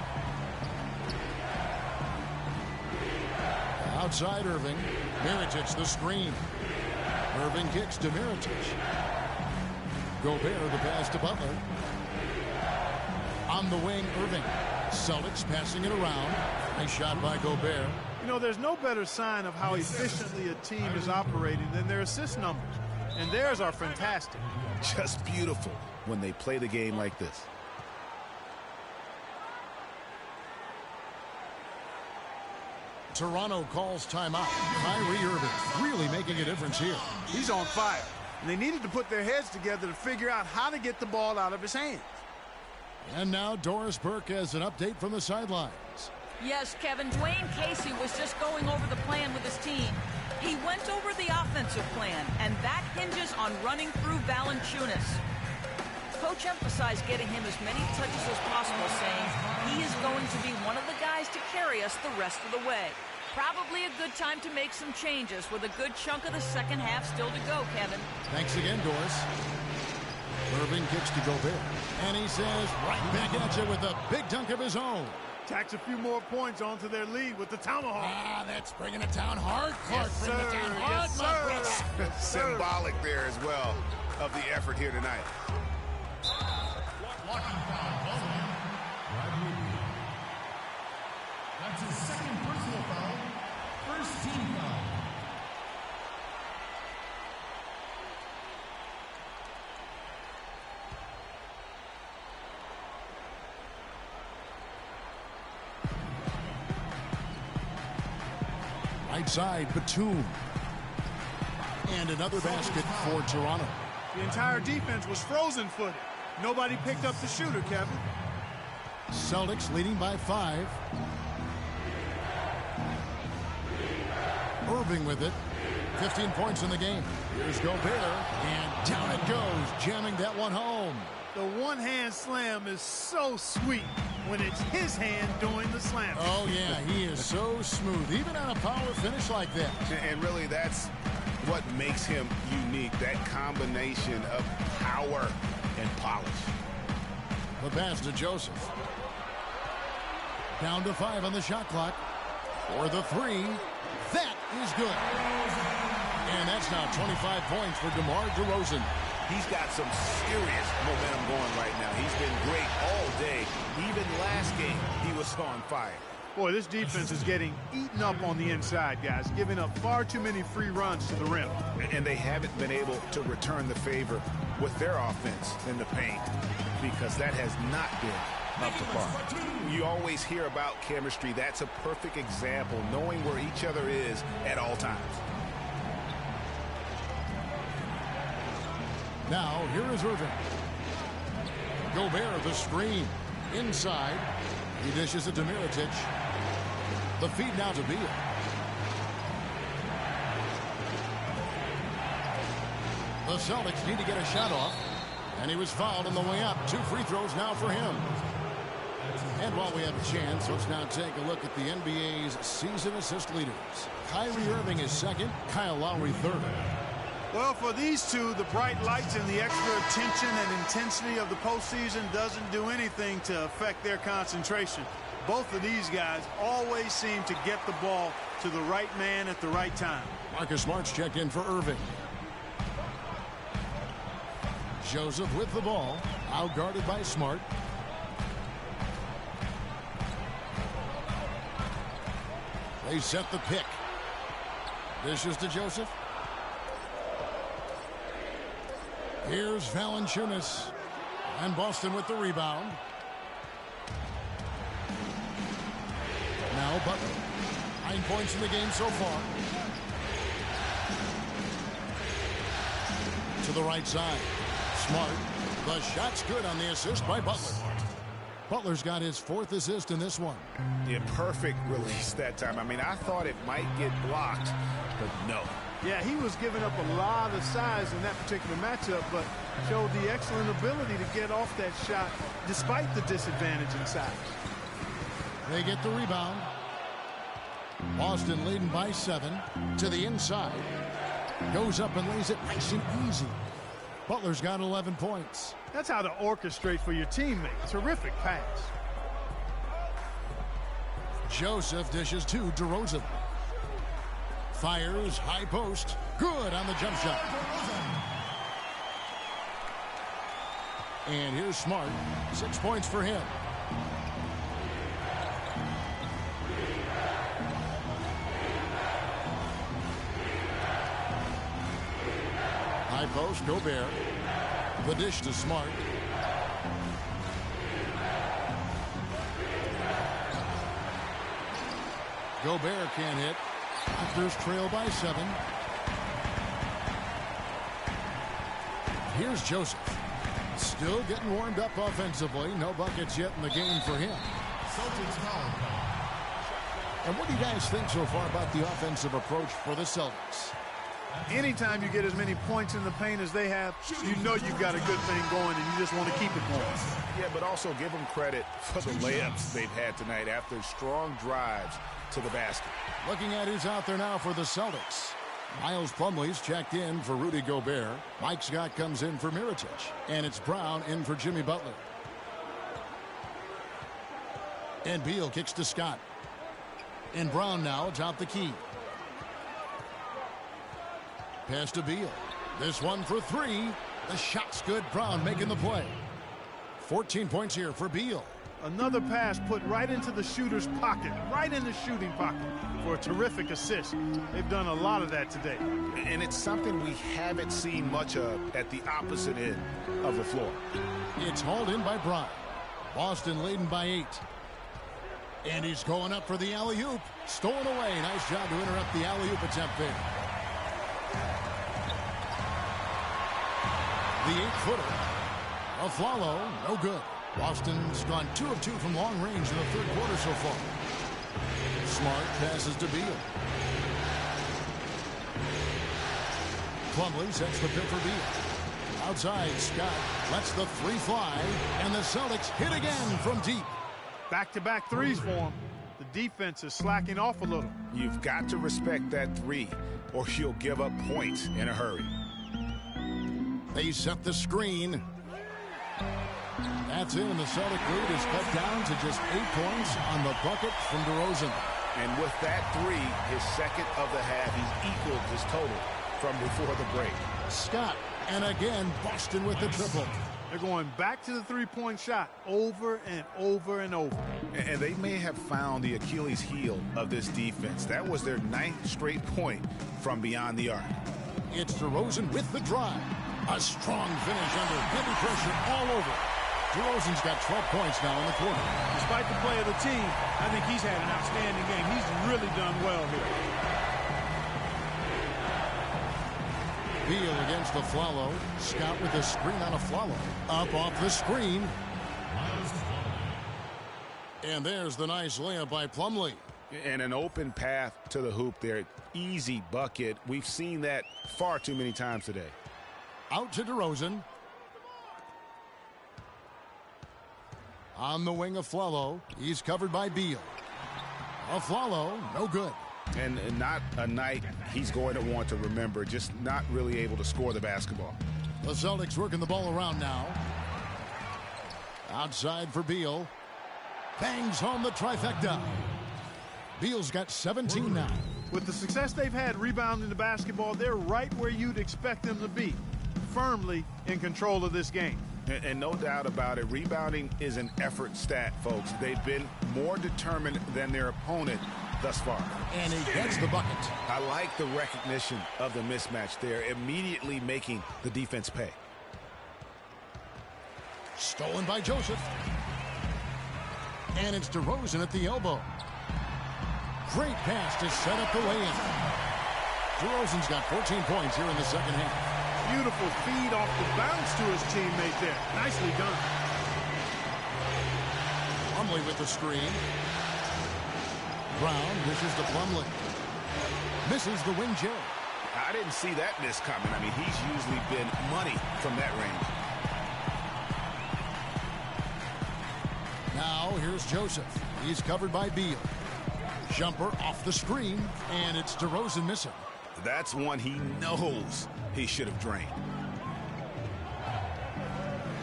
Outside Irving. Mirotic the screen. Irving kicks to Mirotic. Gobert the pass to Butler. On the wing, Irving. Celtics passing it around. Nice shot by Gobert. You know, there's no better sign of how efficiently a team is operating than their assist numbers. And theirs are fantastic. Just beautiful when they play the game like this. Toronto calls timeout. Kyrie Irving really making a difference here. He's on fire. And they needed to put their heads together to figure out how to get the ball out of his hands. And now Doris Burke has an update from the sidelines. Yes, Kevin, Dwayne Casey was just going over the plan with his team. He went over the offensive plan, and that hinges on running through Valanciunas. Coach emphasized getting him as many touches as possible, saying he is going to be one of the guys to carry us the rest of the way. Probably a good time to make some changes with a good chunk of the second half still to go, Kevin. Thanks again, Doris. Irving kicks to Gobert. And he says right back at you with a big dunk of his own. Tacks a few more points onto their lead with the tomahawk. Ah, that's bringing it down hard, Clark. Yes, bringing it down hard, yes, my sir. Symbolic there as well of the effort here tonight. Walking foul. That's his second personal foul. First team foul. Right side, Batum. And another basket for Toronto. The entire defense was frozen-footed. Nobody picked up the shooter, Kevin. Celtics leading by 5. Irving with it. 15 points in the game. Here's Gobert. And down it goes, jamming that one home. The one-hand slam is so sweet when it's his hand doing the slam. Oh, yeah, he is so smooth, even on a power finish like that. And really, that's what makes him unique, that combination of power and polish. The pass to Joseph. Down to 5 on the shot clock. For the three. That is good. And that's now 25 points for DeMar DeRozan. He's got some serious momentum going right now. He's been great all day. Even last game, he was on fire. Boy, this defense is getting eaten up on the inside, guys, giving up far too many free runs to the rim. And they haven't been able to return the favor with their offense in the paint because that has not been up to par. You always hear about chemistry. That's a perfect example, knowing where each other is at all times. Now, here is Irving. Gobert, the screen. Inside. He dishes it to Mirotic. The feed now to Beal. The Celtics need to get a shot off. And he was fouled on the way up. 2 free throws now for him. And while we have a chance, let's now take a look at the NBA's season assist leaders. Kyrie Irving is second. Kyle Lowry third. Well, for these two, the bright lights and the extra attention and intensity of the postseason doesn't do anything to affect their concentration. Both of these guys always seem to get the ball to the right man at the right time. Marcus Smart's checked in for Irving. Joseph with the ball, out-guarded by Smart. They set the pick. Dishes to Joseph. Here's Valanciunas. And Boston with the rebound. Now Butler. 9 points in the game so far. To the right side. Smart. The shot's good on the assist by Butler. Butler's got his 4th assist in this one. Yeah, perfect release that time. I mean, I thought it might get blocked, but no. Yeah, he was giving up a lot of size in that particular matchup, but showed the excellent ability to get off that shot despite the disadvantage in size. They get the rebound. Boston leading by 7 to the inside. Goes up and lays it nice and easy. Butler's got 11 points. That's how to orchestrate for your teammate. Terrific pass. Joseph dishes to DeRozan. Fires, high post. Good on the jump shot. And here's Smart. 6 points for him. High post, Gobert. The dish to Smart. Gobert can't hit. Raptors trail by 7. Here's Joseph. Still getting warmed up offensively. No buckets yet in the game for him. Celtics foul. And what do you guys think so far about the offensive approach for the Celtics? Anytime you get as many points in the paint as they have, you know you've got a good thing going and you just want to keep it going. Yeah, but also give them credit for the layups they've had tonight after strong drives to the basket. Looking at who's out there now for the Celtics. Miles Plumlee's checked in for Rudy Gobert. Mike Scott comes in for Mirotic. And it's Brown in for Jimmy Butler. And Beal kicks to Scott. And Brown now atop the key. Pass to Beal. This one for 3. The shot's good. Brown making the play. 14 points here for Beal. Another pass put right into the shooter's pocket, right in the shooting pocket for a terrific assist. They've done a lot of that today. And it's something we haven't seen much of at the opposite end of the floor. It's hauled in by Brown. Boston leading by 8. And he's going up for the alley-oop. Stolen away. Nice job to interrupt the alley-oop attempt there. The 8-footer. Aflalo, no good. Boston's gone 2 of 2 from long range in the 3rd quarter so far. Smart passes to Beal. Plumlee sets the pick for Beal. Outside, Scott lets the 3 fly, and the Celtics hit again from deep. Back-to-back threes for him. The defense is slacking off a little. You've got to respect that 3, or you'll give up points in a hurry. They set the screen. That's in, and the Celtic lead is cut down to just 8 points on the bucket from DeRozan. And with that three, his second of the half, he's equaled his total from before the break. Scott, and again, Boston with the triple. They're going back to the three-point shot over and over and over. And they may have found the Achilles heel of this defense. That was their 9th straight point from beyond the arc. It's DeRozan with the drive. A strong finish under heavy pressure all over. DeRozan's got 12 points now in the quarter. Despite the play of the team, I think he's had an outstanding game. He's really done well here. Beal against the Flalo. Scott with a screen on a Flalo. Up off the screen. And there's the nice layup by Plumlee. And an open path to the hoop there. Easy bucket. We've seen that far too many times today. Out to DeRozan. On the wing of Flalo. He's covered by Beal. Flalo, no good. And not a night he's going to want to remember. Just not really able to score the basketball. The Celtics working the ball around now. Outside for Beal. Bangs home the trifecta. Beal's got 17 now. With the success they've had rebounding the basketball, they're right where you'd expect them to be. Firmly in control of this game. And no doubt about it, rebounding is an effort stat, folks. They've been more determined than their opponent thus far. And he gets the bucket. I like the recognition of the mismatch there, immediately making the defense pay. Stolen by Joseph. And it's DeRozan at the elbow. Great pass to set up the lay-in. DeRozan's got 14 points here in the second half. Beautiful feed off the bounce to his teammate there. Nicely done. Plumlee with the screen. Brown misses to Plumlee. Misses the wing J. I didn't see that miss coming. I mean, he's usually been money from that range. Now here's Joseph. He's covered by Beal. Jumper off the screen, and it's DeRozan missing. That's one he knows he should have drained.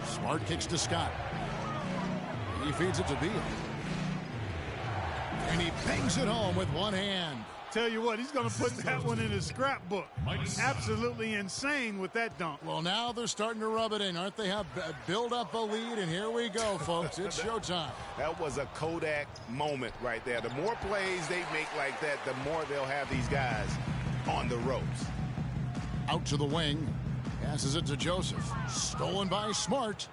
Smart kicks to Scott. He feeds it to Beal. And he bangs it home with one hand. Tell you what, he's going to put that one in his scrapbook. Absolutely insane with that dunk. Well, now they're starting to rub it in, aren't they? Have build up a lead, and here we go, folks. It's showtime. That was a Kodak moment right there. The more plays they make like that, the more they'll have these guys on the ropes. Out to the wing. Passes it to Joseph. Stolen by Smart.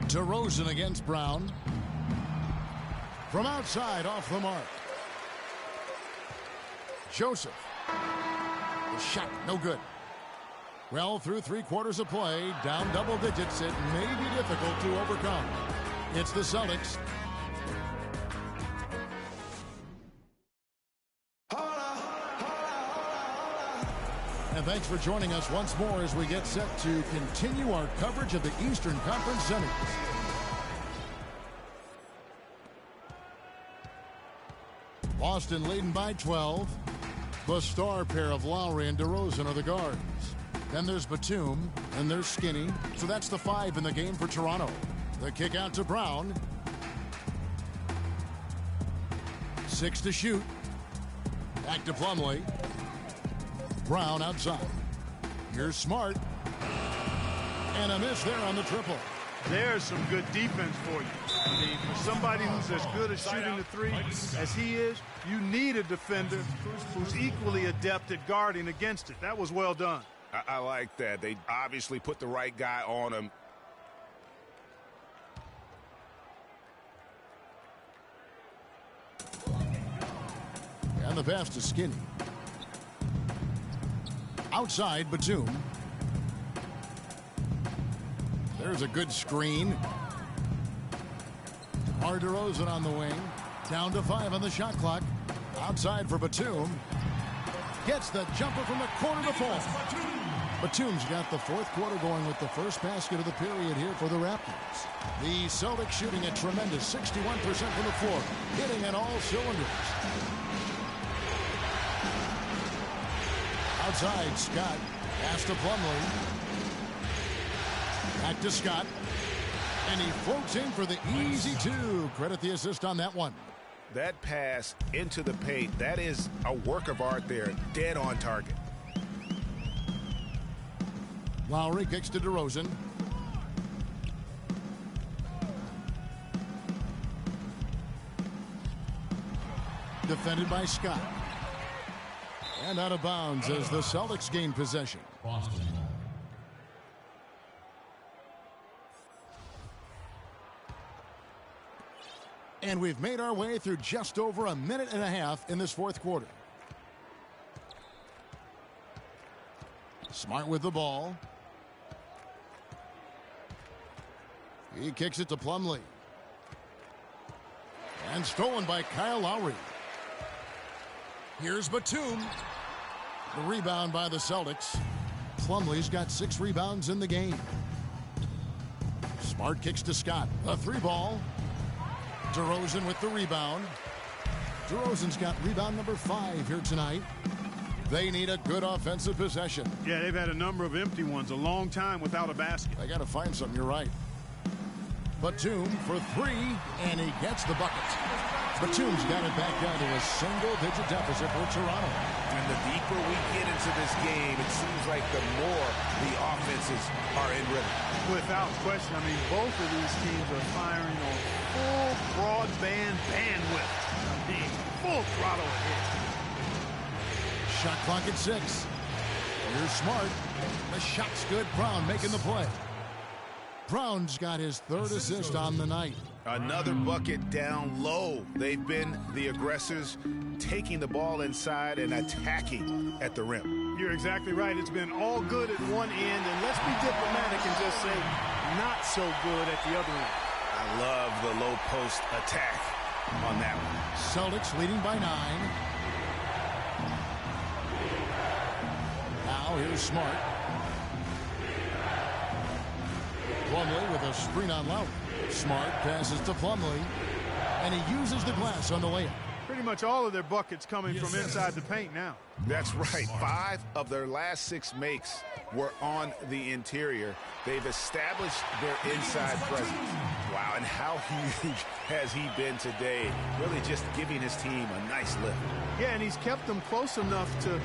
DeRozan against Brown. From outside, off the mark. Joseph. The shot, no good. Well, through 3/4 of play, down double digits, it may be difficult to overcome. It's the Celtics. And thanks for joining us once more as we get set to continue our coverage of the Eastern Conference Semis. Boston leading by 12. The star pair of Lowry and DeRozan are the guards. Then there's Batum, and there's Skinny. So that's the 5 in the game for Toronto. The kick out to Brown. 6 to shoot. Back to Plumlee. Brown outside. Here's Smart. And a miss there on the triple. There's some good defense for you. I mean, for somebody who's as good at shooting the three as he is, you need a defender who's equally adept at guarding against it. That was well done. I like that. They obviously put the right guy on him. And the pass to Skinny. Outside, Batum. There's a good screen. DeRozan on the wing. Down to 5 on the shot clock. Outside for Batum. Gets the jumper from the corner to fall. Batum's got the 4th quarter going with the first basket of the period here for the Raptors. The Celtics shooting a tremendous 61% from the floor. Hitting on all cylinders. Outside, Scott. Pass to Plumlee. Back to Scott. And he floats in for the easy two. Credit the assist on that one. That pass into the paint, that is a work of art there. Dead on target. Lowry kicks to DeRozan. Defended by Scott. And out of bounds as the Celtics gain possession. And we've made our way through just over a minute and a half in this fourth quarter. Smart with the ball. He kicks it to Plumlee. And stolen by Kyle Lowry. Here's Batum. The rebound by the Celtics. Plumlee's got 6 rebounds in the game. Smart kicks to Scott. A 3-ball. DeRozan with the rebound. DeRozan's got rebound number 5 here tonight. They need a good offensive possession. Yeah, they've had a number of empty ones, a long time without a basket. They got to find something, you're right. Batum for 3, and he gets the bucket. Batum's got it back down to a single-digit deficit for Toronto. And the deeper we get into this game, it seems like the more the offenses are in rhythm. Without question, I mean, both of these teams are firing on full broadband bandwidth. I mean, full throttle ahead. Shot clock at 6. Here's Smart. The shot's good. Brown making the play. Brown's got his 3rd assist on the night. Another bucket down low. They've been the aggressors, taking the ball inside and attacking at the rim. You're exactly right. It's been all good at one end, and let's be diplomatic and just say not so good at the other end. I love the low post attack on that one. Celtics leading by 9. Now here's Smart. Plumlee with a screen on Lowry. Smart passes to Plumlee, and he uses the glass on the layup. Pretty much all of their buckets coming from inside the paint now. That's right. 5 of their last 6 makes were on the interior. They've established their inside presence. Wow, and how huge has he been today? Really just giving his team a nice lift. Yeah, and he's kept them close enough to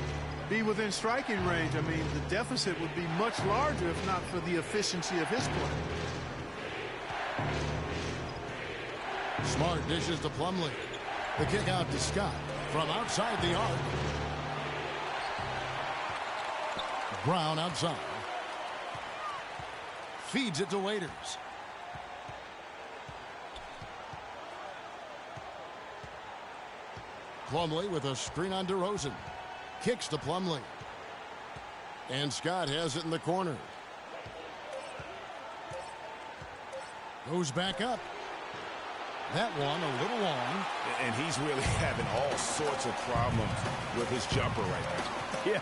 be within striking range. I mean, the deficit would be much larger if not for the efficiency of his play. Smart dishes to Plumlee. The kick out to Scott from outside the arc. Brown outside. Feeds it to Waiters. Plumlee with a screen on DeRozan. Kicks to Plumlee. And Scott has it in the corner. Goes back up. That one a little long. And he's really having all sorts of problems with his jumper right now. Yeah,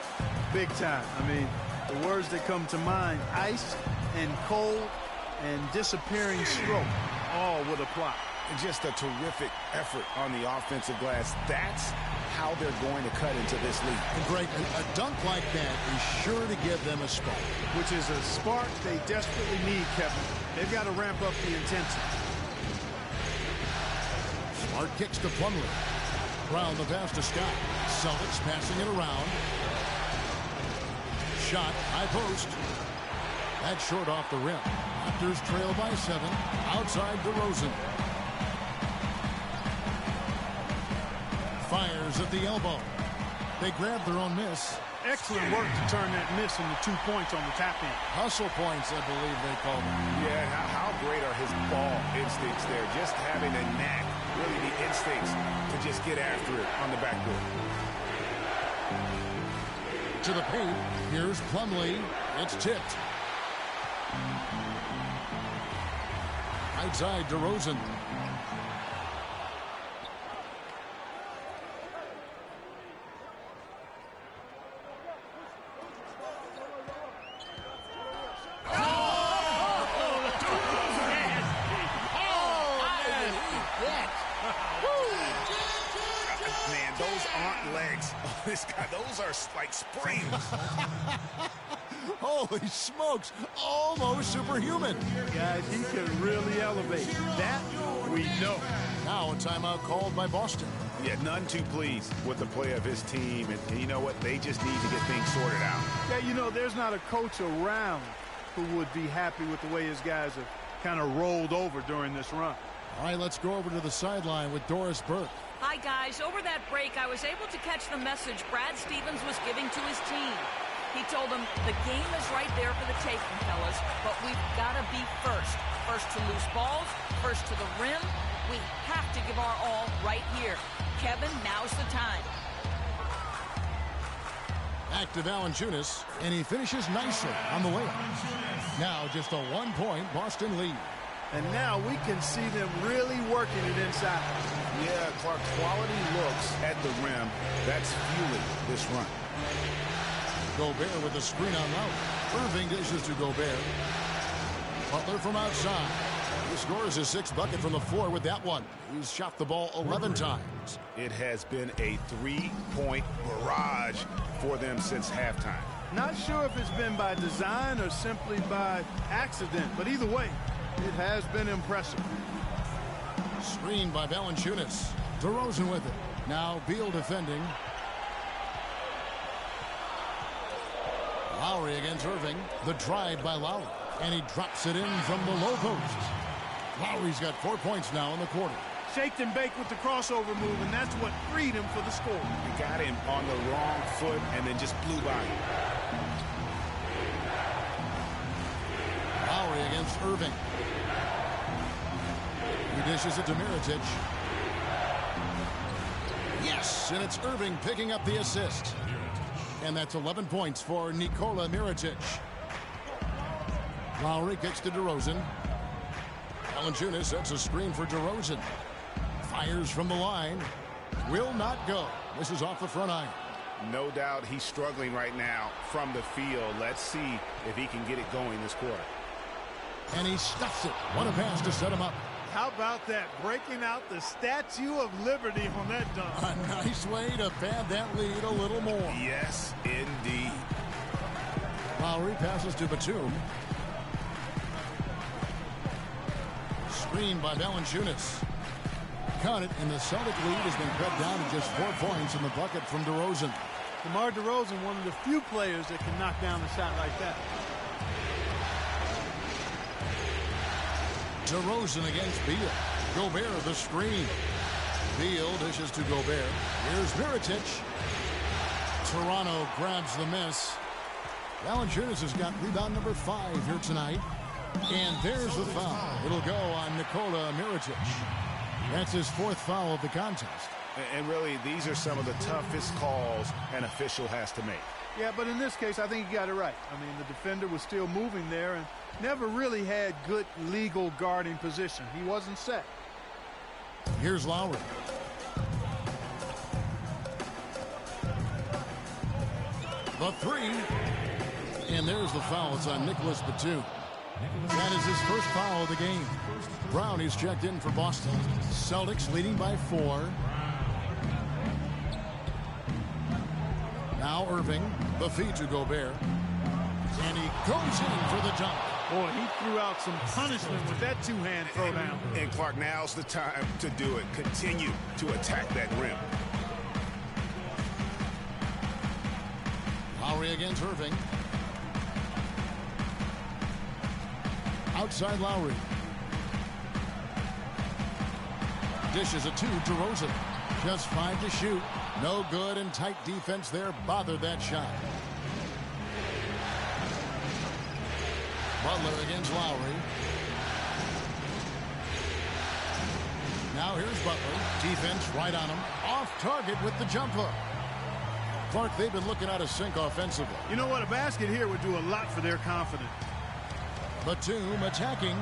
big time. I mean, the words that come to mind, ice and cold and disappearing stroke, all would apply. Just a terrific effort on the offensive glass. That's how they're going to cut into this league. And Greg, a dunk like that is sure to give them a spark. Which is a spark they desperately need, Kevin. They've got to ramp up the intensity. Smart kicks to Plumlee. Brown the pass to Scott. Celtics passing it around. Shot, high post. That's short off the rim. Raptors trail by 7. Outside DeRozan. Fires at the elbow. They grab their own miss. Excellent work to turn that miss into 2 points on the tap-in. Hustle points, I believe they call them. Yeah, how great are his ball instincts there? Just having a knack, really the instincts to just get after it on the backboard. To the paint, here's Plumlee. It's tipped. Outside DeRozan. This guy, those are like springs. Holy smokes, almost superhuman. Guys, he can really elevate. That we know. Now a timeout called by Boston. Yeah, none too pleased with the play of his team. And you know what? They just need to get things sorted out. Yeah, you know, there's not a coach around who would be happy with the way his guys have kind of rolled over during this run. All right, let's go over to the sideline with Doris Burke. Hi, guys. Over that break, I was able to catch the message Brad Stevens was giving to his team. He told them the game is right there for the taking, fellas, but we've got to be first. First to loose balls, first to the rim. We have to give our all right here. Kevin, now's the time. Back to Valanciunas, and he finishes nicely on the layup. Now just a 1-point Boston lead. And now we can see them really working it inside. Yeah, Clark, quality looks at the rim. That's fueling this run. Gobert with a screen on Lowry. Irving dishes to Gobert. Butler from outside. He scores his 6th bucket from the floor with that one. He's shot the ball 11 times. It has been a 3-point barrage for them since halftime. Not sure if it's been by design or simply by accident, but either way, it has been impressive. Screened by Valanciunas. DeRozan with it. Now Beal defending. Lowry against Irving. The drive by Lowry. And he drops it in from the low post. Lowry's got 4 points now in the quarter. Shaked and baked with the crossover move, and that's what freed him for the score. He got him on the wrong foot and then just blew by him. Lowry against Irving. He dishes it to Mirotic. Yes, and it's Irving picking up the assist. And that's 11 points for Nikola Mirotic. Lowry kicks to DeRozan. Valanciunas sets a screen for DeRozan. Fires from the line. Will not go. This is off the front iron. No doubt he's struggling right now from the field. Let's see if he can get it going this quarter. And he stuffs it. What a pass to set him up. How about that? Breaking out the Statue of Liberty on that dunk. A nice way to pad that lead a little more. Yes, indeed. Lowry passes to Batum. Screened by Valanciunas. Count it, and the Celtic lead has been cut down to just 4 points in the bucket from DeRozan. DeMar DeRozan, one of the few players that can knock down a shot like that. DeRozan against Beal. Gobert the screen. Beal dishes to Gobert. Here's Mirotic. Toronto grabs the miss. Valanciunas has got rebound number 5 here tonight. And there's the foul. It'll go on Nikola Mirotic. That's his 4th foul of the contest. And really, these are some of the toughest calls an official has to make. Yeah, but in this case, I think he got it right. I mean, the defender was still moving there and never really had good legal guarding position. He wasn't set. Here's Lowry. The 3. And there's the foul. It's on Nicholas Batum. That is his 1st foul of the game. Brown is checked in for Boston. Celtics leading by 4. Now Irving. The feed to Gobert. And he goes in for the dunk. Boy, he threw out some punishment with that 2-hand throwdown. And Clark, now's the time to do it. Continue to attack that rim. Lowry against Irving. Outside Lowry. Dishes it to DeRozan. Just 5 to shoot. No good, and tight defense there bothered that shot. Butler against Lowry. Now here's Butler. Defense right on him. Off target with the jumper. Clark, they've been looking out of sync offensively. You know what? A basket here would do a lot for their confidence. Batum attacking.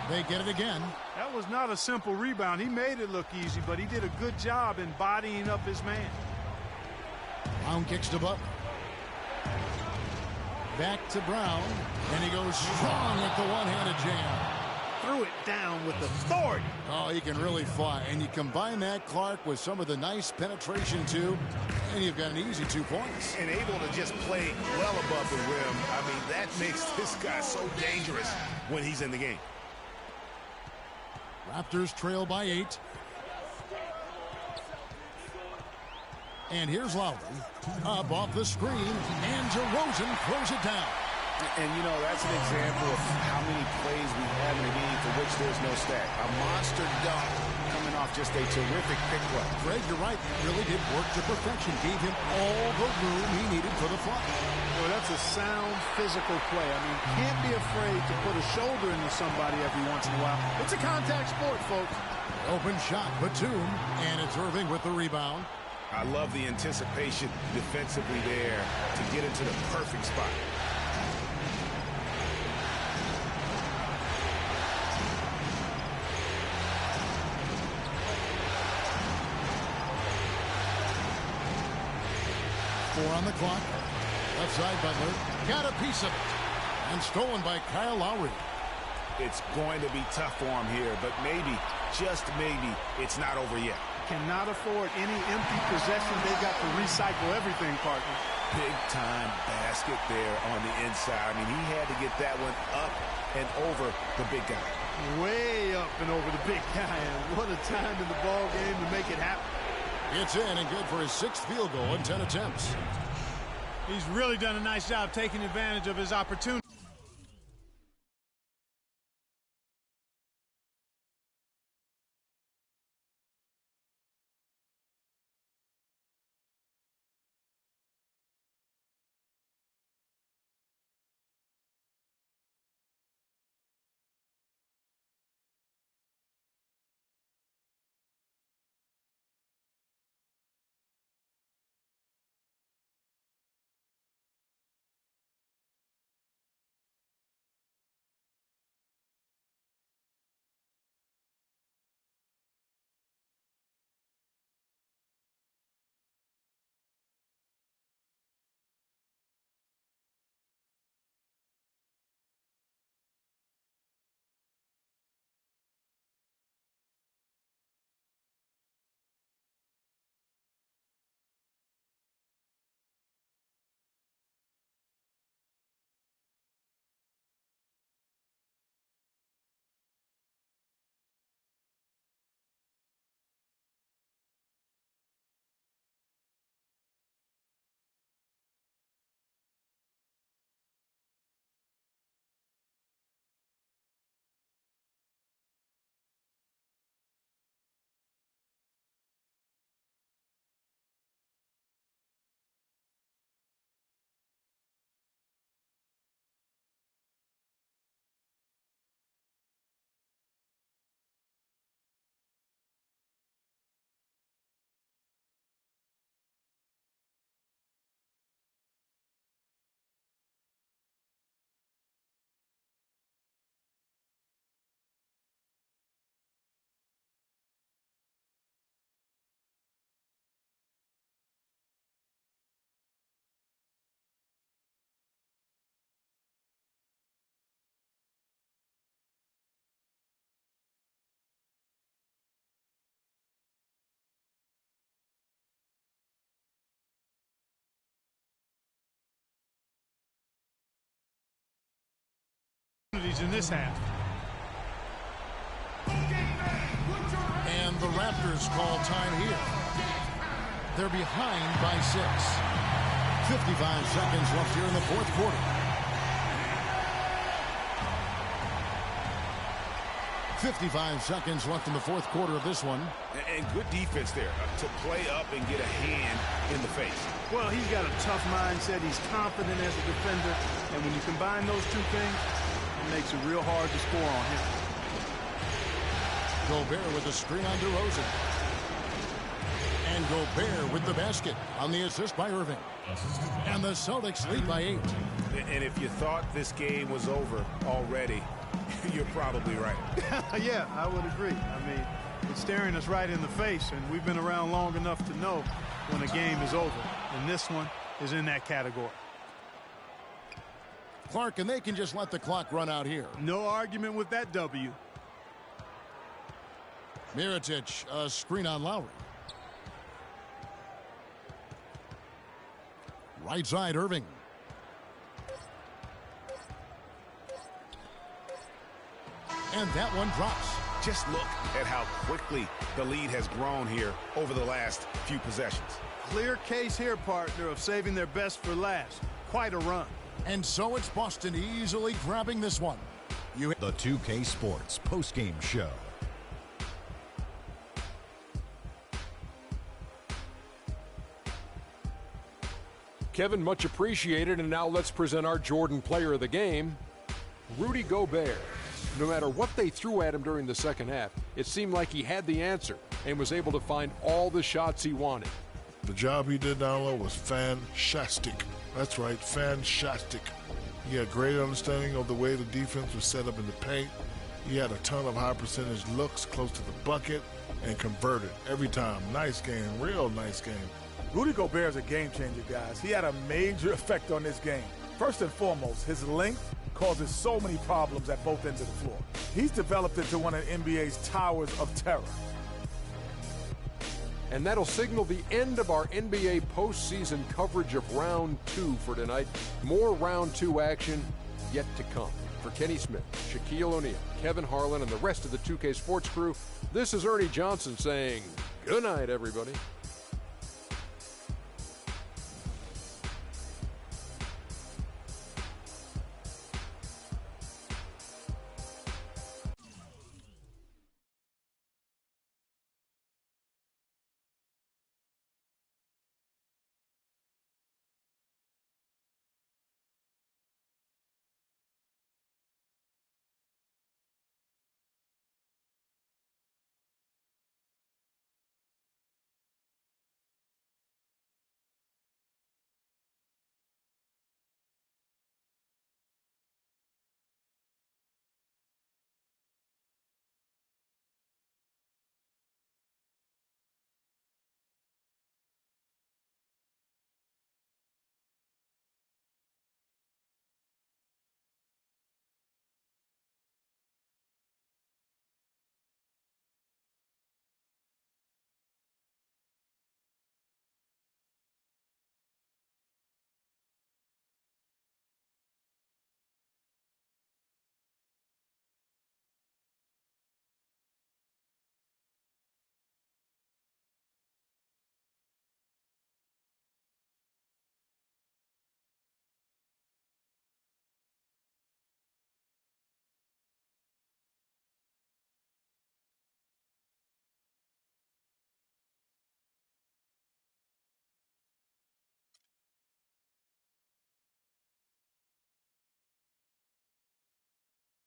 They get it again. That was not a simple rebound. He made it look easy, but he did a good job in bodying up his man. Brown kicks to Butler. Back to Brown. And he goes strong with the one-handed jam. Threw it down with authority. Oh, he can really fly. And you combine that, Clark, with some of the nice penetration, too. And you've got an easy 2 points. And able to just play well above the rim. I mean, that makes this guy so dangerous when he's in the game. Raptors trail by 8. And here's Lowry. Up off the screen. And DeRozan throws it down. And, you know, that's an example of how many plays we have in a game for which there's no stat. A monster dunk coming off just a terrific pick play. Greg, you're right. Really did work to perfection. Gave him all the room he needed for the fly. Well, that's a sound physical play. I mean, can't be afraid to put a shoulder into somebody every once in a while. It's a contact sport, folks. Open shot, Batum. And it's Irving with the rebound. I love the anticipation defensively there to get into the perfect spot. On the clock. Left side, Butler. Got a piece of it. And stolen by Kyle Lowry. It's going to be tough for him here, but maybe, just maybe, it's not over yet. Cannot afford any empty possession. They've got to recycle everything, partner. Big time basket there on the inside. I mean, he had to get that one up and over the big guy. Way up and over the big guy. And what a time in the ball game to make it happen. It's in and good for his 6th field goal in 10 attempts. He's really done a nice job taking advantage of his opportunity. In this half. And the Raptors call time here. They're behind by 6. 55 seconds left here in the 4th quarter. 55 seconds left in the 4th quarter of this one. And good defense there to play up and get a hand in the face. Well, he's got a tough mindset. He's confident as a defender. And when you combine those two things, it makes it real hard to score on him. Gobert with the screen on DeRozan. And Gobert with the basket on the assist by Irving. And the Celtics lead by 8. And if you thought this game was over already, you're probably right. Yeah, I would agree. I mean, it's staring us right in the face, and we've been around long enough to know when a game is over. And this one is in that category. Clark, and they can just let the clock run out here. No argument with that W. Mirotic, a screen on Lowry. Right side, Irving. And that one drops. Just look at how quickly the lead has grown here over the last few possessions. Clear case here, partner, of saving their best for last. Quite a run. And so it's Boston easily grabbing this one. The 2K Sports postgame show. Kevin, much appreciated, and now let's present our Jordan player of the game, Rudy Gobert. No matter what they threw at him during the second half, it seemed like he had the answer and was able to find all the shots he wanted. The job he did down low was fantastic. That's right, fantastic. He had great understanding of the way the defense was set up in the paint. He had a ton of high percentage looks close to the bucket and converted every time. Nice game, real nice game. Rudy Gobert is a game changer, guys. He had a major effect on this game. First and foremost, his length causes so many problems at both ends of the floor. He's developed into one of the NBA's towers of terror. And that'll signal the end of our NBA postseason coverage of round 2 for tonight. More round 2 action yet to come. For Kenny Smith, Shaquille O'Neal, Kevin Harlan, and the rest of the 2K Sports crew, this is Ernie Johnson saying good night, everybody.